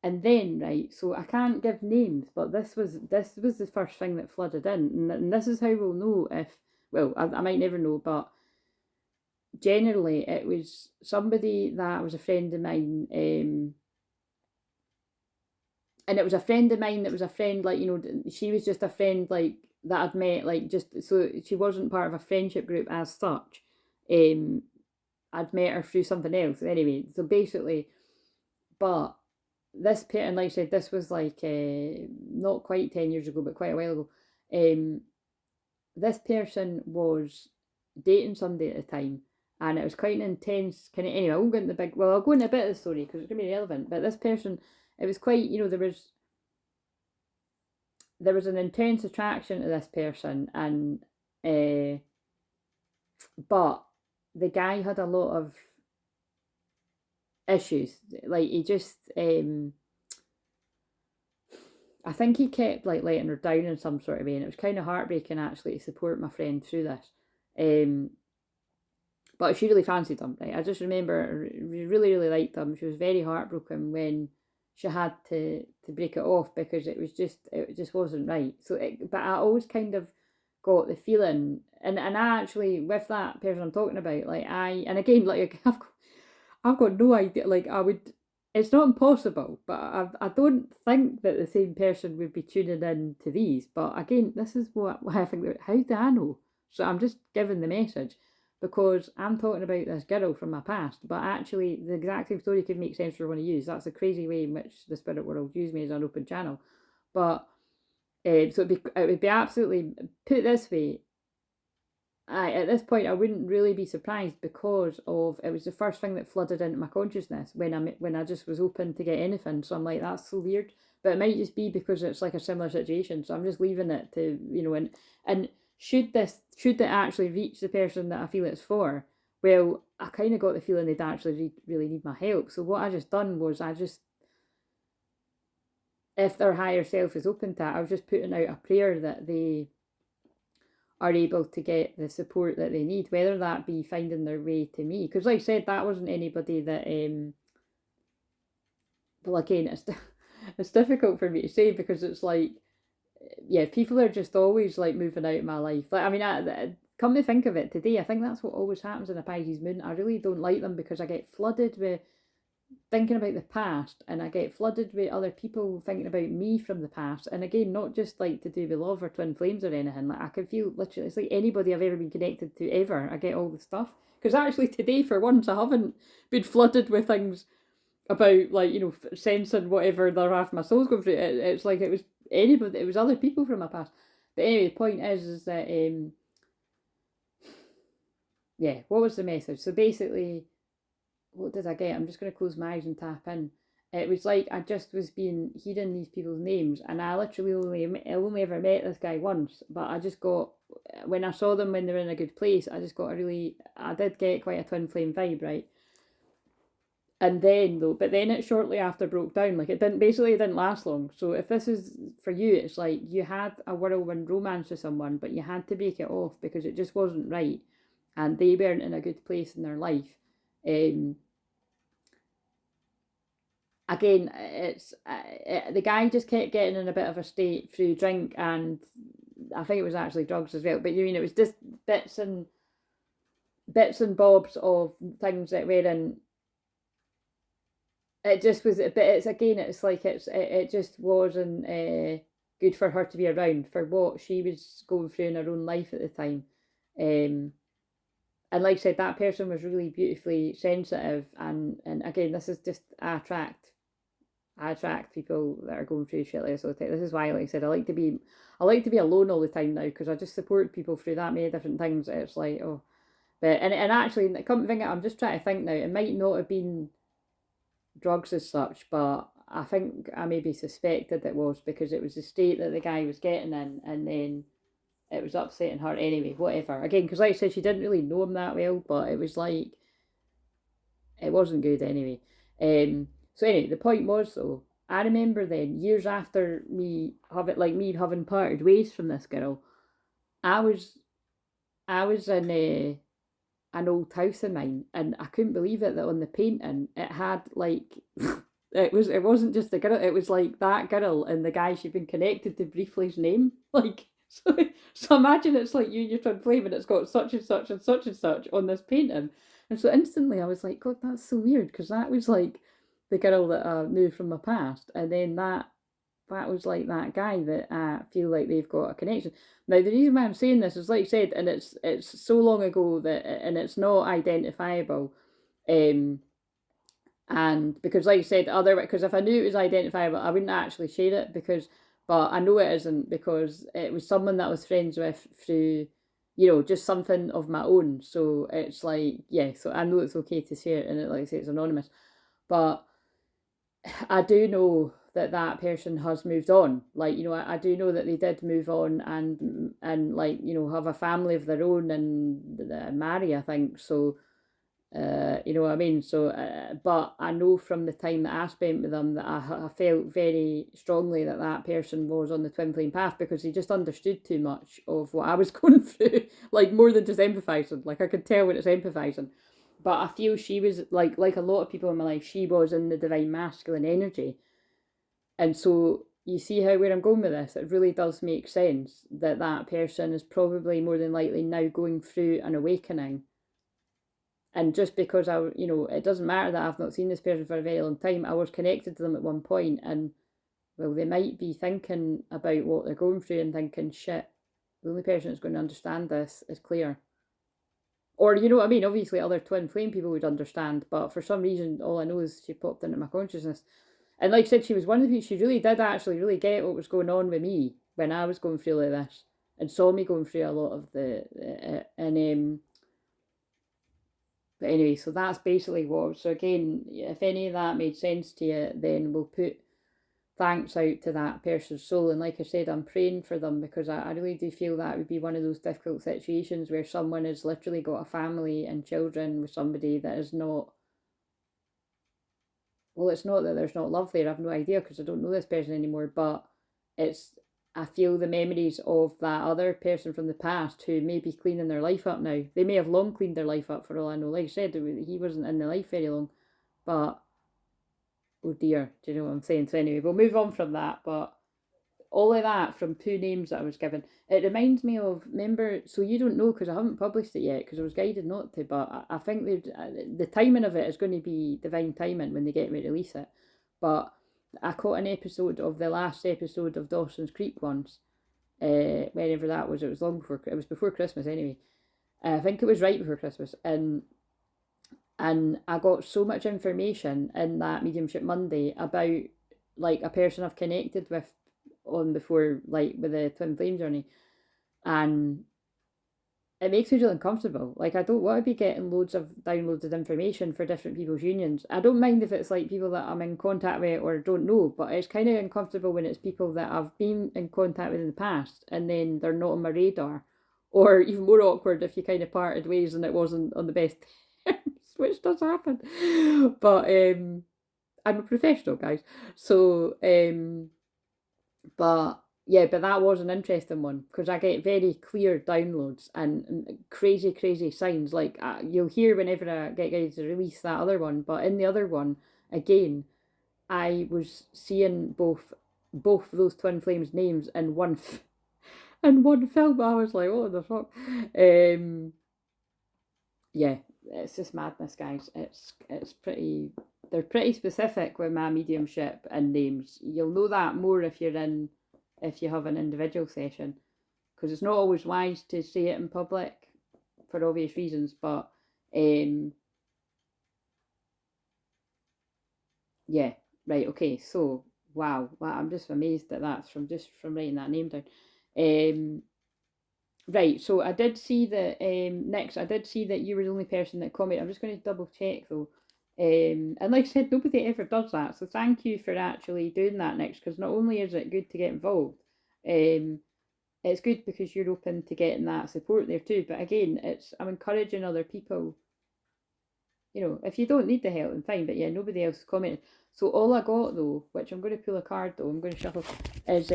And then, right, so I can't give names, but this was the first thing that flooded in, and this is how we'll know if, well, I might never know, but generally it was somebody that was a friend of mine, and it was a friend of mine that was a friend, like, you know, she was just a friend, like, that I'd met, like, just, so she wasn't part of a friendship group as such. I'd met her through something else. Anyway, so basically, but this person, like I said, this was like not quite 10 years ago, but quite a while ago. This person was dating somebody at the time, and it was quite an intense kind of, anyway, I won't go into the big, well, I'll go into a bit of the story because it's going to be relevant, but this person, it was quite, you know, there was an intense attraction to this person, and but the guy had a lot of issues. Like, he just I think he kept like letting her down in some sort of way, and it was kind of heartbreaking actually to support my friend through this. But she really fancied him, right? I just remember really, really liked him. She was very heartbroken when she had to break it off because it just wasn't right. So, but I always kind of got the feeling, and I actually, with that person I'm talking about, like, and again, like, I've got no idea. Like, I would, it's not impossible, but I don't think that the same person would be tuning in to these. But again, this is what I think. How do I know? So I'm just giving the message because I'm talking about this girl from my past, but actually the exact same story could make sense for one to use. That's a crazy way in which the spirit world used me as an open channel. But so it would be absolutely, put it this way, at this point I wouldn't really be surprised because of, it was the first thing that flooded into my consciousness when I just was open to get anything. So I'm like, that's so weird, but it might just be because it's like a similar situation. So I'm just leaving it to, you know, and should it actually reach the person that I feel it's for, well, I kind of got the feeling they'd actually really need my help. So what I just done was if their higher self is open to it, I was just putting out a prayer that they are able to get the support that they need, whether that be finding their way to me. Because, like I said, that wasn't anybody that, well, again, it's difficult for me to say because it's like, yeah, people are just always like moving out of my life. Like, I mean, come to think of it, today, I think that's what always happens in a Pisces moon. I really don't like them because I get flooded with thinking about the past, and I get flooded with other people thinking about me from the past. And again, not just like to do with love or twin flames or anything. Like, I can feel literally, it's like anybody I've ever been connected to ever, I get all the stuff. Because actually today, for once, I haven't been flooded with things about, like, you know, sensing whatever the half of my soul's going through. It's like it was anybody, it was other people from my past. But anyway, the point is that yeah, what was the message? So basically, what did I get? I'm just going to close my eyes and tap in. It was like I just was being hearing these people's names, and I literally only ever met this guy once, but I just got, when I saw them when they were in a good place, I just got I did get quite a twin flame vibe, right? And then though, but then it shortly after broke down. Like, it didn't last long. So if this is for you, it's like you had a whirlwind romance with someone, but you had to break it off because it just wasn't right, and they weren't in a good place in their life. Again, the guy just kept getting in a bit of a state through drink, and I think it was actually drugs as well. But you mean, it was just bits and bobs of things that were in. It just was, but it's again, it's like it just wasn't good for her to be around for what she was going through in her own life at the time. And like I said, that person was really beautifully sensitive, and again, this is just, I attract I attract people that are going through shit like this all the time. This is why, like I said, I like to be alone all the time now, because I just support people through that many different things. It's like, oh, but and actually, come to think of it, I'm just trying to think now. It might not have been drugs as such, but I think I maybe suspected it was, because it was the state that the guy was getting in, and then it was upsetting her anyway. Whatever. Again, because like I said, she didn't really know him that well, but it was like it wasn't good anyway. So anyway, the point was though, I remember then years after me having parted ways from this girl, I was in an old house of mine, and I couldn't believe it that on the painting it had like it wasn't just a girl, it was like that girl and the guy she'd been connected to briefly's name. Like, so imagine it's like you and your twin flame and it's got such and such and such and such on this painting. And so instantly I was like, God, that's so weird, because that was like the girl that I knew from my past, and then that was like that guy that I feel like they've got a connection. Now the reason why I'm saying this is, like I said, and it's so long ago that, and it's not identifiable, and because like I said, because if I knew it was identifiable, I wouldn't actually share it, but I know it isn't, because it was someone that I was friends with through, just something of my own. So it's like, yeah, so I know it's okay to share it, and like I say, it's anonymous, but I do know that that person has moved on. Like, I do know that they did move on, and like, have a family of their own, and marry, I think. So, you know what I mean? So, but I know from the time that I spent with them that I felt very strongly that that person was on the twin flame path, because he just understood too much of what I was going through, like more than just empathizing. Like, I could tell when it's empathizing. But I feel she was like a lot of people in my life, she was in the divine masculine energy. And so you see how where I'm going with this, it really does make sense that that person is probably more than likely now going through an awakening. And just because it doesn't matter that I've not seen this person for a very long time, I was connected to them at one point, and well, they might be thinking about what they're going through and thinking, shit, the only person that's going to understand this is Claire. Or, you know what I mean? Obviously, other twin flame people would understand, but for some reason, all I know is she popped into my consciousness. And like I said, she was one of the people, she really did actually really get what was going on with me when I was going through like this, and saw me going through a lot of but anyway, so that's basically what. So again, if any of that made sense to you, then we'll put thanks out to that person's soul. And like I said, I'm praying for them, because I really do feel that would be one of those difficult situations where someone has literally got a family and children with somebody that is not, well, it's not that there's not love there, I've no idea, because I don't know this person anymore, but I feel the memories of that other person from the past who may be cleaning their life up now. They may have long cleaned their life up, for all I know. Like I said, he wasn't in the life very long, but oh dear, do you know what I'm saying? So anyway, we'll move on from that, but all of that from two names that I was given. It reminds me of, remember, so you don't know because I haven't published it yet because I was guided not to, but I think the timing of it is going to be divine timing when they get me to release it. But I caught an episode of the last episode of Dawson's Creek once, whenever that was. It was long before, it was before Christmas anyway. I think it was right before Christmas, and I got so much information in that Mediumship Monday about like a person I've connected with on before, like with the twin flame journey, and it makes me feel uncomfortable. Like, I don't want to be getting loads of downloaded information for different people's unions. I don't mind if it's like people that I'm in contact with or don't know, but it's kind of uncomfortable when it's people that I've been in contact with in the past and then they're not on my radar. Or even more awkward if you kind of parted ways and it wasn't on the best terms, which does happen. But I'm a professional, guys. So but yeah, but that was an interesting one because I get very clear downloads and crazy, crazy signs. Like you'll hear whenever I get ready to release that other one. But in the other one, again, I was seeing both those twin flames names in in one film. I was like, what the fuck? Yeah, it's just madness, guys. It's pretty. They're pretty specific with my mediumship and names. You'll know that more if you have an individual session, because it's not always wise to say it in public for obvious reasons. But yeah, Right, okay, so wow, I'm just amazed at that from writing that name down. Um, right, so I did see that next I did see that you were the only person that commented. I'm just going to double check though. And like I said, nobody ever does that. So thank you for actually doing that next, because not only is it good to get involved, um, it's good because you're open to getting that support there too. But again, I'm encouraging other people, if you don't need the help, then fine. But yeah, nobody else commented. So all I got though, which I'm going to pull a card though, I'm going to shuffle, is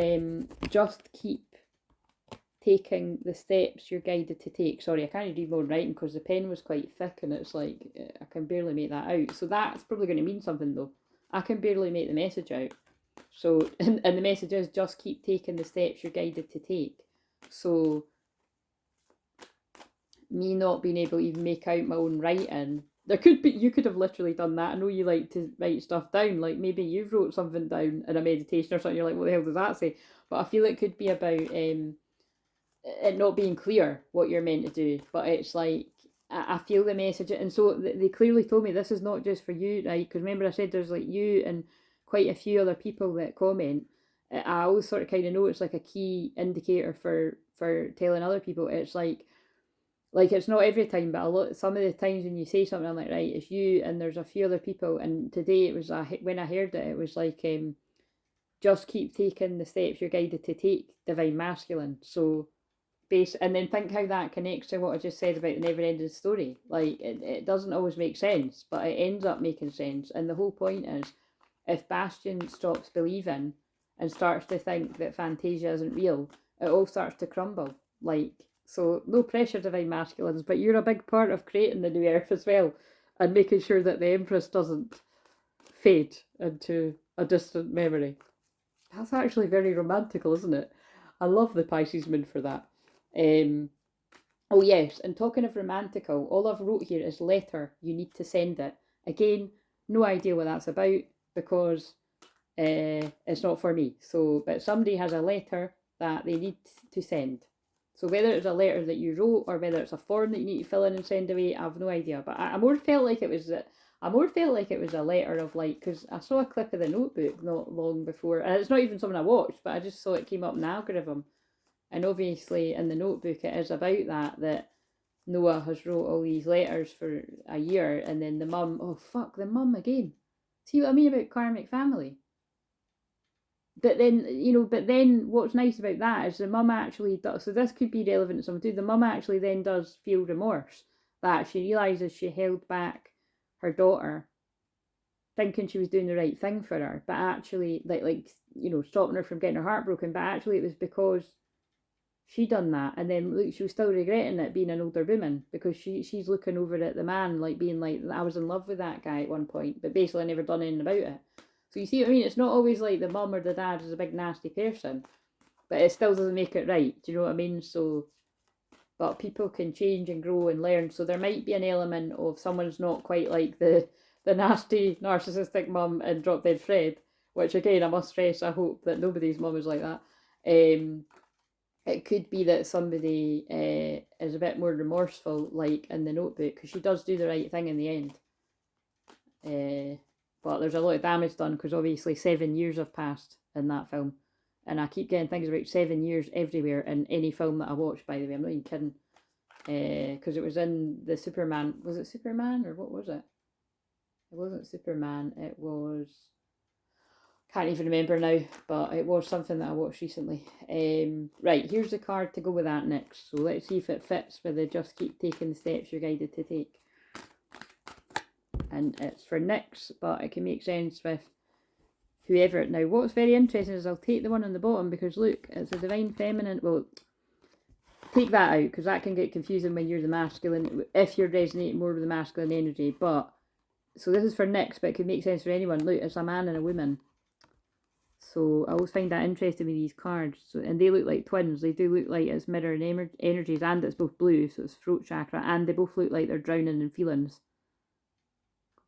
just keep taking the steps you're guided to take. Sorry, I can't read more writing because the pen was quite thick and it's like I can barely make that out. So that's probably going to mean something though. I can barely make the message out. So and the message is just keep taking the steps you're guided to take. So me not being able to even make out my own writing, you could have literally done that. I know you like to write stuff down, like maybe you've wrote something down in a meditation or something, you're like, what the hell does that say? But I feel it could be about it not being clear what you're meant to do. But it's like I feel the message, and so they clearly told me this is not just for you, right? Because remember I said there's like you and quite a few other people that comment. I always sort of kind of know it's like a key indicator for telling other people. It's like it's not every time, but a lot. Some of the times when you say something, I'm like, right, it's you, and there's a few other people. And today it was when I heard it, it was like, just keep taking the steps you're guided to take, divine masculine. So base, and then think how that connects to what I just said about the never-ending story. Like it doesn't always make sense, but it ends up making sense. And the whole point is, if Bastion stops believing and starts to think that Fantasia isn't real, it all starts to crumble. Like, so no pressure, divine masculines, but you're a big part of creating the new earth as well, and making sure that the Empress doesn't fade into a distant memory. That's actually very romantical, isn't it? I love the Pisces moon for that. Um, oh yes, and talking of romantical, all I've wrote here is letter. You need to send it. Again, no idea what that's about because it's not for me. So, but somebody has a letter that they need to send. So whether it's a letter that you wrote or whether it's a form that you need to fill in and send away, I have no idea. But I more felt like it was a letter of like, because I saw a clip of the Notebook not long before, and it's not even something I watched, but I just saw it came up in the algorithm, and obviously in the Notebook it is about that Noah has wrote all these letters for a year, and then the mum, oh fuck, the mum again. See what I mean about karmic family? But then what's nice about that is the mum actually does, so this could be relevant to someone too, the mum actually then does feel remorse that she realises she held back her daughter thinking she was doing the right thing for her, but actually stopping her from getting her heart broken, but actually it was because she done that, and then look, she was still regretting it being an older woman because she's looking over at the man like being like, I was in love with that guy at one point, but basically I never done anything about it. So you see what I mean? It's not always like the mum or the dad is a big nasty person, but it still doesn't make it right. Do you know what I mean? So, but people can change and grow and learn. So there might be an element of someone's not quite like the nasty narcissistic mum in Drop Dead Fred, which again I must stress, I hope that nobody's mum is like that. It could be that somebody is a bit more remorseful, like in the Notebook, because she does do the right thing in the end. But there's a lot of damage done because obviously 7 years have passed in that film, and I keep getting things about 7 years everywhere in any film that I watch. By the way, I'm not even kidding, because it was in the Superman. Was it Superman or what was it? It wasn't Superman. It was, can't even remember now, but it was something that I watched recently. Right, here's the card to go with that next. So let's see if it fits with the just keep taking the steps you're guided to take. And it's for Nyx, but it can make sense with whoever. Now, what's very interesting is I'll take the one on the bottom because look, it's a divine feminine. Well, take that out because that can get confusing when you're the masculine, if you're resonating more with the masculine energy. But, so this is for Nyx, but it could make sense for anyone. Look, it's a man and a woman. So I always find that interesting with these cards. So, and they look like twins. They do look like it's mirroring energies, and it's both blue, so it's throat chakra, and they both look like they're drowning in feelings.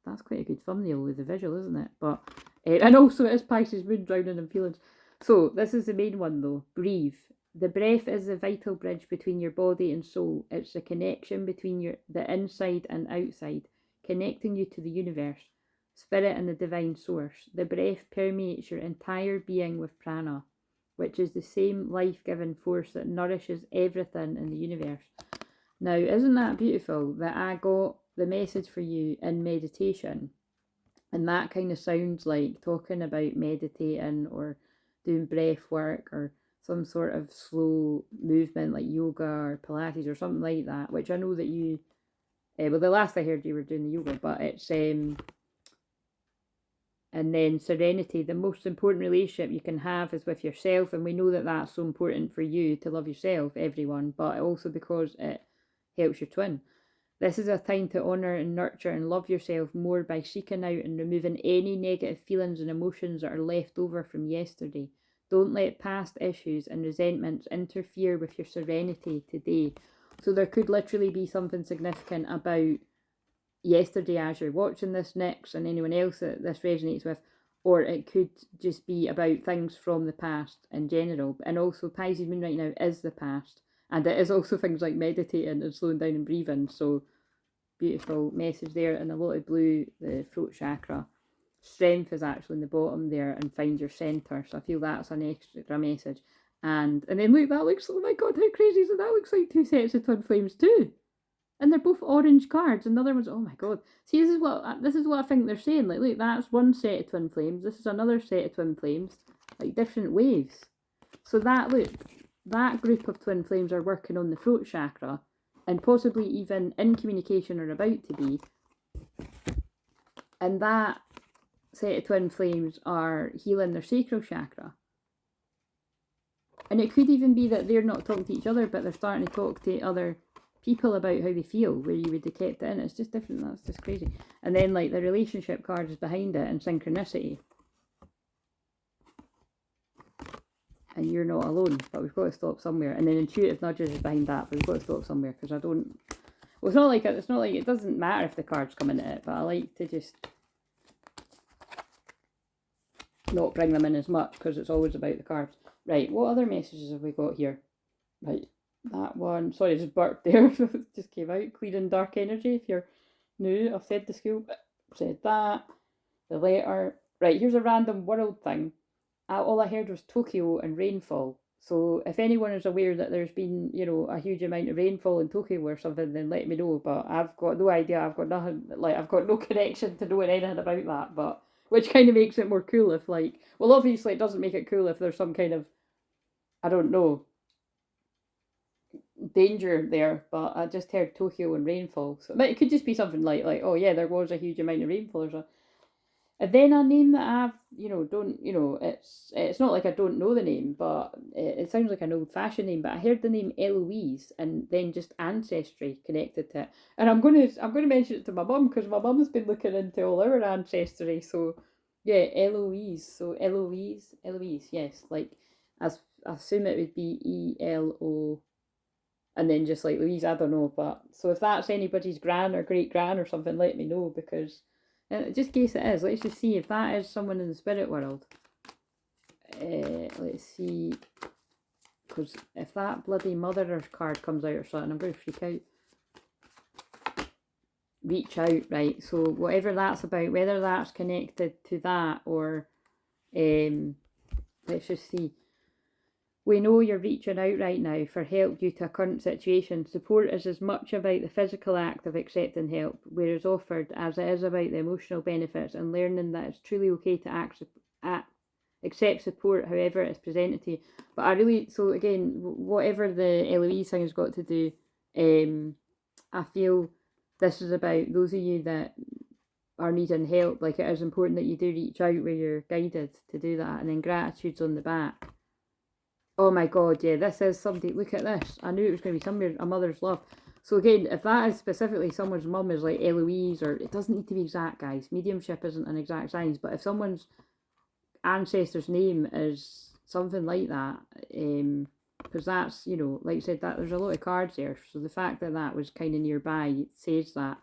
That's quite a good thumbnail with the visual, isn't it? But and also it is Pisces moon, drowning in feelings. So this is the main one though. Breathe. The breath is the vital bridge between your body and soul. It's the connection between the inside and outside, connecting you to the universe. spirit and the divine source. The breath permeates your entire being with prana, which is the same life-giving force that nourishes everything in the universe. Now, isn't that beautiful that I got the message for you in meditation? And that kind of sounds like talking about meditating or doing breath work or some sort of slow movement like yoga or Pilates or something like that, which I know that you, well, the last I heard you were doing the yoga, but it's, and then serenity. The most important relationship you can have is with yourself, and we know that that's so important for you to love yourself, everyone, but also because it helps your twin. This is a time to honour and nurture and love yourself more by seeking out and removing any negative feelings and emotions that are left over from yesterday. Don't let past issues and resentments interfere with your serenity today. So there could literally be something significant about yesterday as you're watching this, Nix, and anyone else that this resonates with, or it could just be about things from the past in general. And also Pisces moon right now is the past, and it is also things like meditating and slowing down and breathing. So beautiful message there. And a lot of blue, the throat chakra. Strength is actually in the bottom there, and find your centre. So I feel that's an extra message. And then look, that looks, oh my god, how crazy is it? That looks like two sets of twin flames too. And they're both orange cards, and the other one's, oh my god. See, this is what I think they're saying. Like, look, that's one set of twin flames. This is another set of twin flames, like different waves. So that, look, that group of twin flames are working on the throat chakra, and possibly even in communication or about to be. And that set of twin flames are healing their sacral chakra. And it could even be that they're not talking to each other, but they're starting to talk to other people about how they feel, where you would have kept it in. It's just different. That's just crazy. And then, like, the relationship card is behind it, and synchronicity. And you're not alone, but we've got to stop somewhere. And then intuitive nudges is behind that, but we've got to stop somewhere, because I don't, well, it's not like it doesn't matter if the cards come into it, but I like to just not bring them in as much, because it's always about the cards. Right, what other messages have we got here? Right, that one, sorry, just burped there, just came out. Clearing dark energy, if you're new. I've said the school, said that. The letter. Right, here's a random world thing. All I heard was Tokyo and rainfall. So if anyone is aware that there's been, you know, a huge amount of rainfall in Tokyo or something, then let me know. But I've got no idea. I've got nothing, like, I've got no connection to knowing anything about that. But which kind of makes it more cool if, like, well, obviously it doesn't make it cool if there's some kind of, I don't know, danger there. But I just heard Tokyo and rainfall. So it could just be something like, oh yeah, there was a huge amount of rainfall or something. And then a name that I've, it's not like I don't know the name, but it sounds like an old-fashioned name. But I heard the name Eloise, and then just ancestry connected to it. And I'm going to mention it to my mum, because my mum's been looking into all our ancestry. So yeah, Eloise. So Eloise, yes. Like, I assume it would be ELO, and then just like Louise. I don't know, but so if that's anybody's gran or great gran or something, let me know, because. Just in case it is, let's just see if that is someone in the spirit world. Let's see, because if that bloody mother card comes out or something, I'm going to freak out. Reach out, right? So whatever that's about, whether that's connected to that or, let's just see. We know you're reaching out right now for help due to a current situation. Support is as much about the physical act of accepting help, where it's offered, as it is about the emotional benefits and learning that it's truly okay to accept support however it's presented to you. But I really, so again, whatever the Eloise thing has got to do, I feel this is about those of you that are needing help. Like, it is important that you do reach out where you're guided to do that. And then gratitude's on the back. Oh my god, yeah, this is somebody, look at this. I knew it was going to be somewhere, a mother's love. So again, if that is specifically someone's mum is like Eloise, or it doesn't need to be exact, guys. Mediumship isn't an exact science, but if someone's ancestor's name is something like that, because that's, you know, like I said, that there's a lot of cards there. So the fact that that was kind of nearby says that.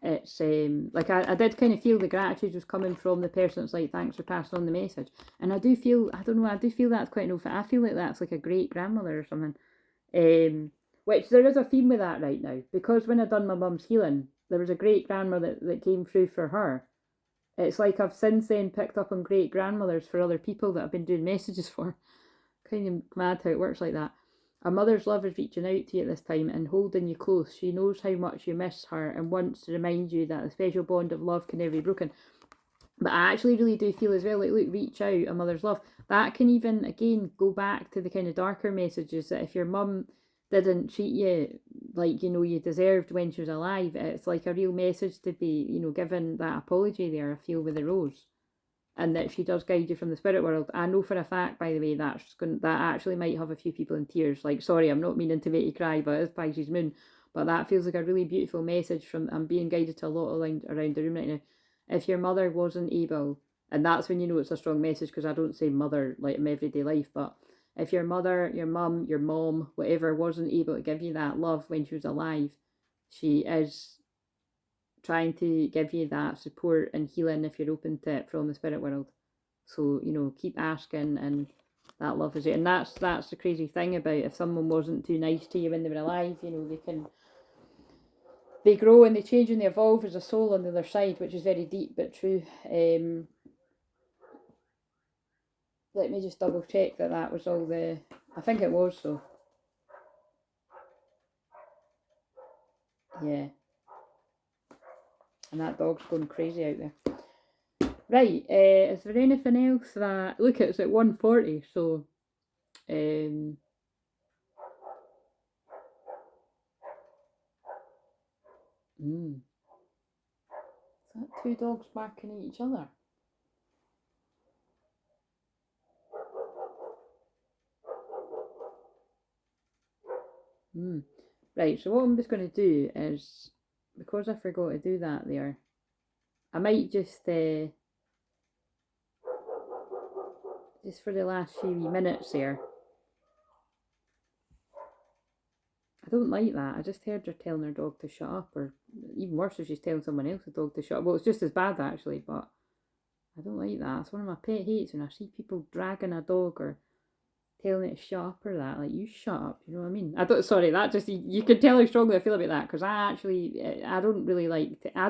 It's like I did kind of feel the gratitude was coming from the person that's like, thanks for passing on the message. And I do feel, I don't know, I do feel that's quite an I feel like that's like a great grandmother or something. Which there is a theme with that right now, because when I done my mum's healing, there was a great grandmother that came through for her. It's like I've since then picked up on great grandmothers for other people that I've been doing messages for. Kind of mad how it works like that. A mother's love is reaching out to you at this time and holding you close. She knows how much you miss her and wants to remind you that the special bond of love can never be broken. But I actually really do feel as well, like, look, reach out, a mother's love. That can even, again, go back to the kind of darker messages that if your mum didn't treat you like, you know, you deserved when she was alive, it's like a real message to be, you know, given that apology there, I feel, with the rose. And that she does guide you from the spirit world. I know for a fact, by the way, that actually might have a few people in tears. Like, sorry, I'm not meaning to make you cry, but it's Pisces moon. But that feels like a really beautiful message from, I'm being guided to a lot around the room right now. If your mother wasn't able, and that's when you know it's a strong message, because I don't say mother like in everyday life, but if your mother, your mom, whatever, wasn't able to give you that love when she was alive, she is trying to give you that support and healing if you're open to it from the spirit world. So, you know, keep asking, and that love is it. And that's the crazy thing about, if someone wasn't too nice to you when they were alive, you know, they grow and they change and they evolve as a soul on the other side, which is very deep but true. Let me just double check that was all the, I think it was, so yeah. And that dog's going crazy out there. Right, is there anything else that, look, it's at 1:40, so is that two dogs barking at each other? Right, so what I'm just going to do is, because I forgot to do that there, I might just for the last few minutes there. I don't like that. I just heard her telling her dog to shut up, or even worse, if she's telling someone else's dog to shut up. Well, it's just as bad actually, but I don't like that. It's one of my pet hates when I see people dragging a dog or telling it to shut up or that. Like, you shut up, you know what I mean? I don't. Sorry, that just, you can tell how strongly I feel about that, because I don't really like. I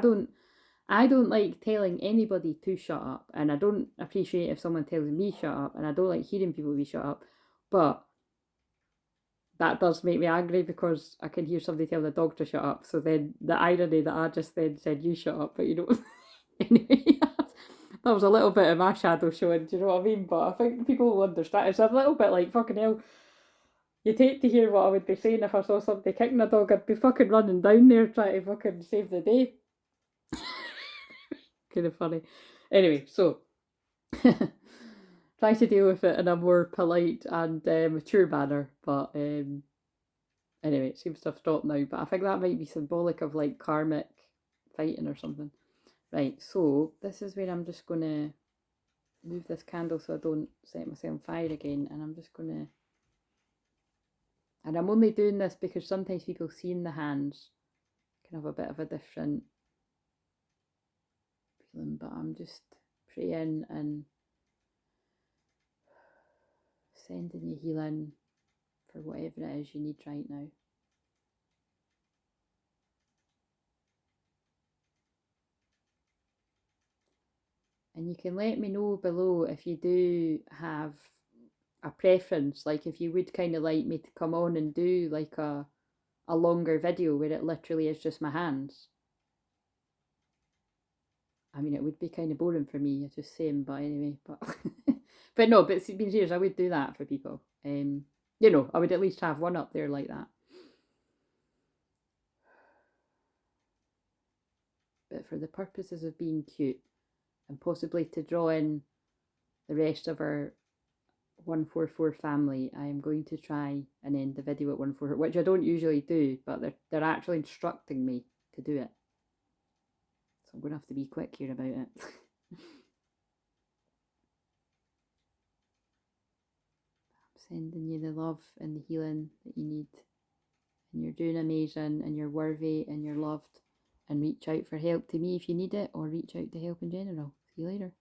don't like telling anybody to shut up, and I don't appreciate if someone tells me shut up, and I don't like hearing people be shut up. But that does make me angry, because I can hear somebody tell the dog to shut up. So then the irony that I just then said you shut up, but you know, anyway, that was a little bit of my shadow showing. Do you know what I mean? But I think people will understand. It's a little bit like, fucking hell. You'd hate to hear what I would be saying if I saw somebody kicking a dog. I'd be fucking running down there trying to fucking save the day. Kind of funny. Anyway, so try to deal with it in a more polite and mature manner. But anyway, it seems to have stopped now. But I think that might be symbolic of like karmic fighting or something. Right, so this is where I'm just going to move this candle so I don't set myself on fire again. And I'm just going to... And I'm only doing this because sometimes people seeing the hands can have a bit of a different feeling. But I'm just praying and sending you healing for whatever it is you need right now. And you can let me know below if you do have a preference, like if you would kind of like me to come on and do like a longer video where it literally is just my hands. I mean, it would be kind of boring for me, just saying, but anyway, but but no, but being serious, I would do that for people. You know, I would at least have one up there like that. But for the purposes of being cute and possibly to draw in the rest of our 144 family, I am going to try and end the video at 144, which I don't usually do, but they're actually instructing me to do it. So I'm going to have to be quick here about it. I'm sending you the love and the healing that you need. And you're doing amazing, and you're worthy, and you're loved. And reach out for help to me if you need it, or reach out to help in general. See you later.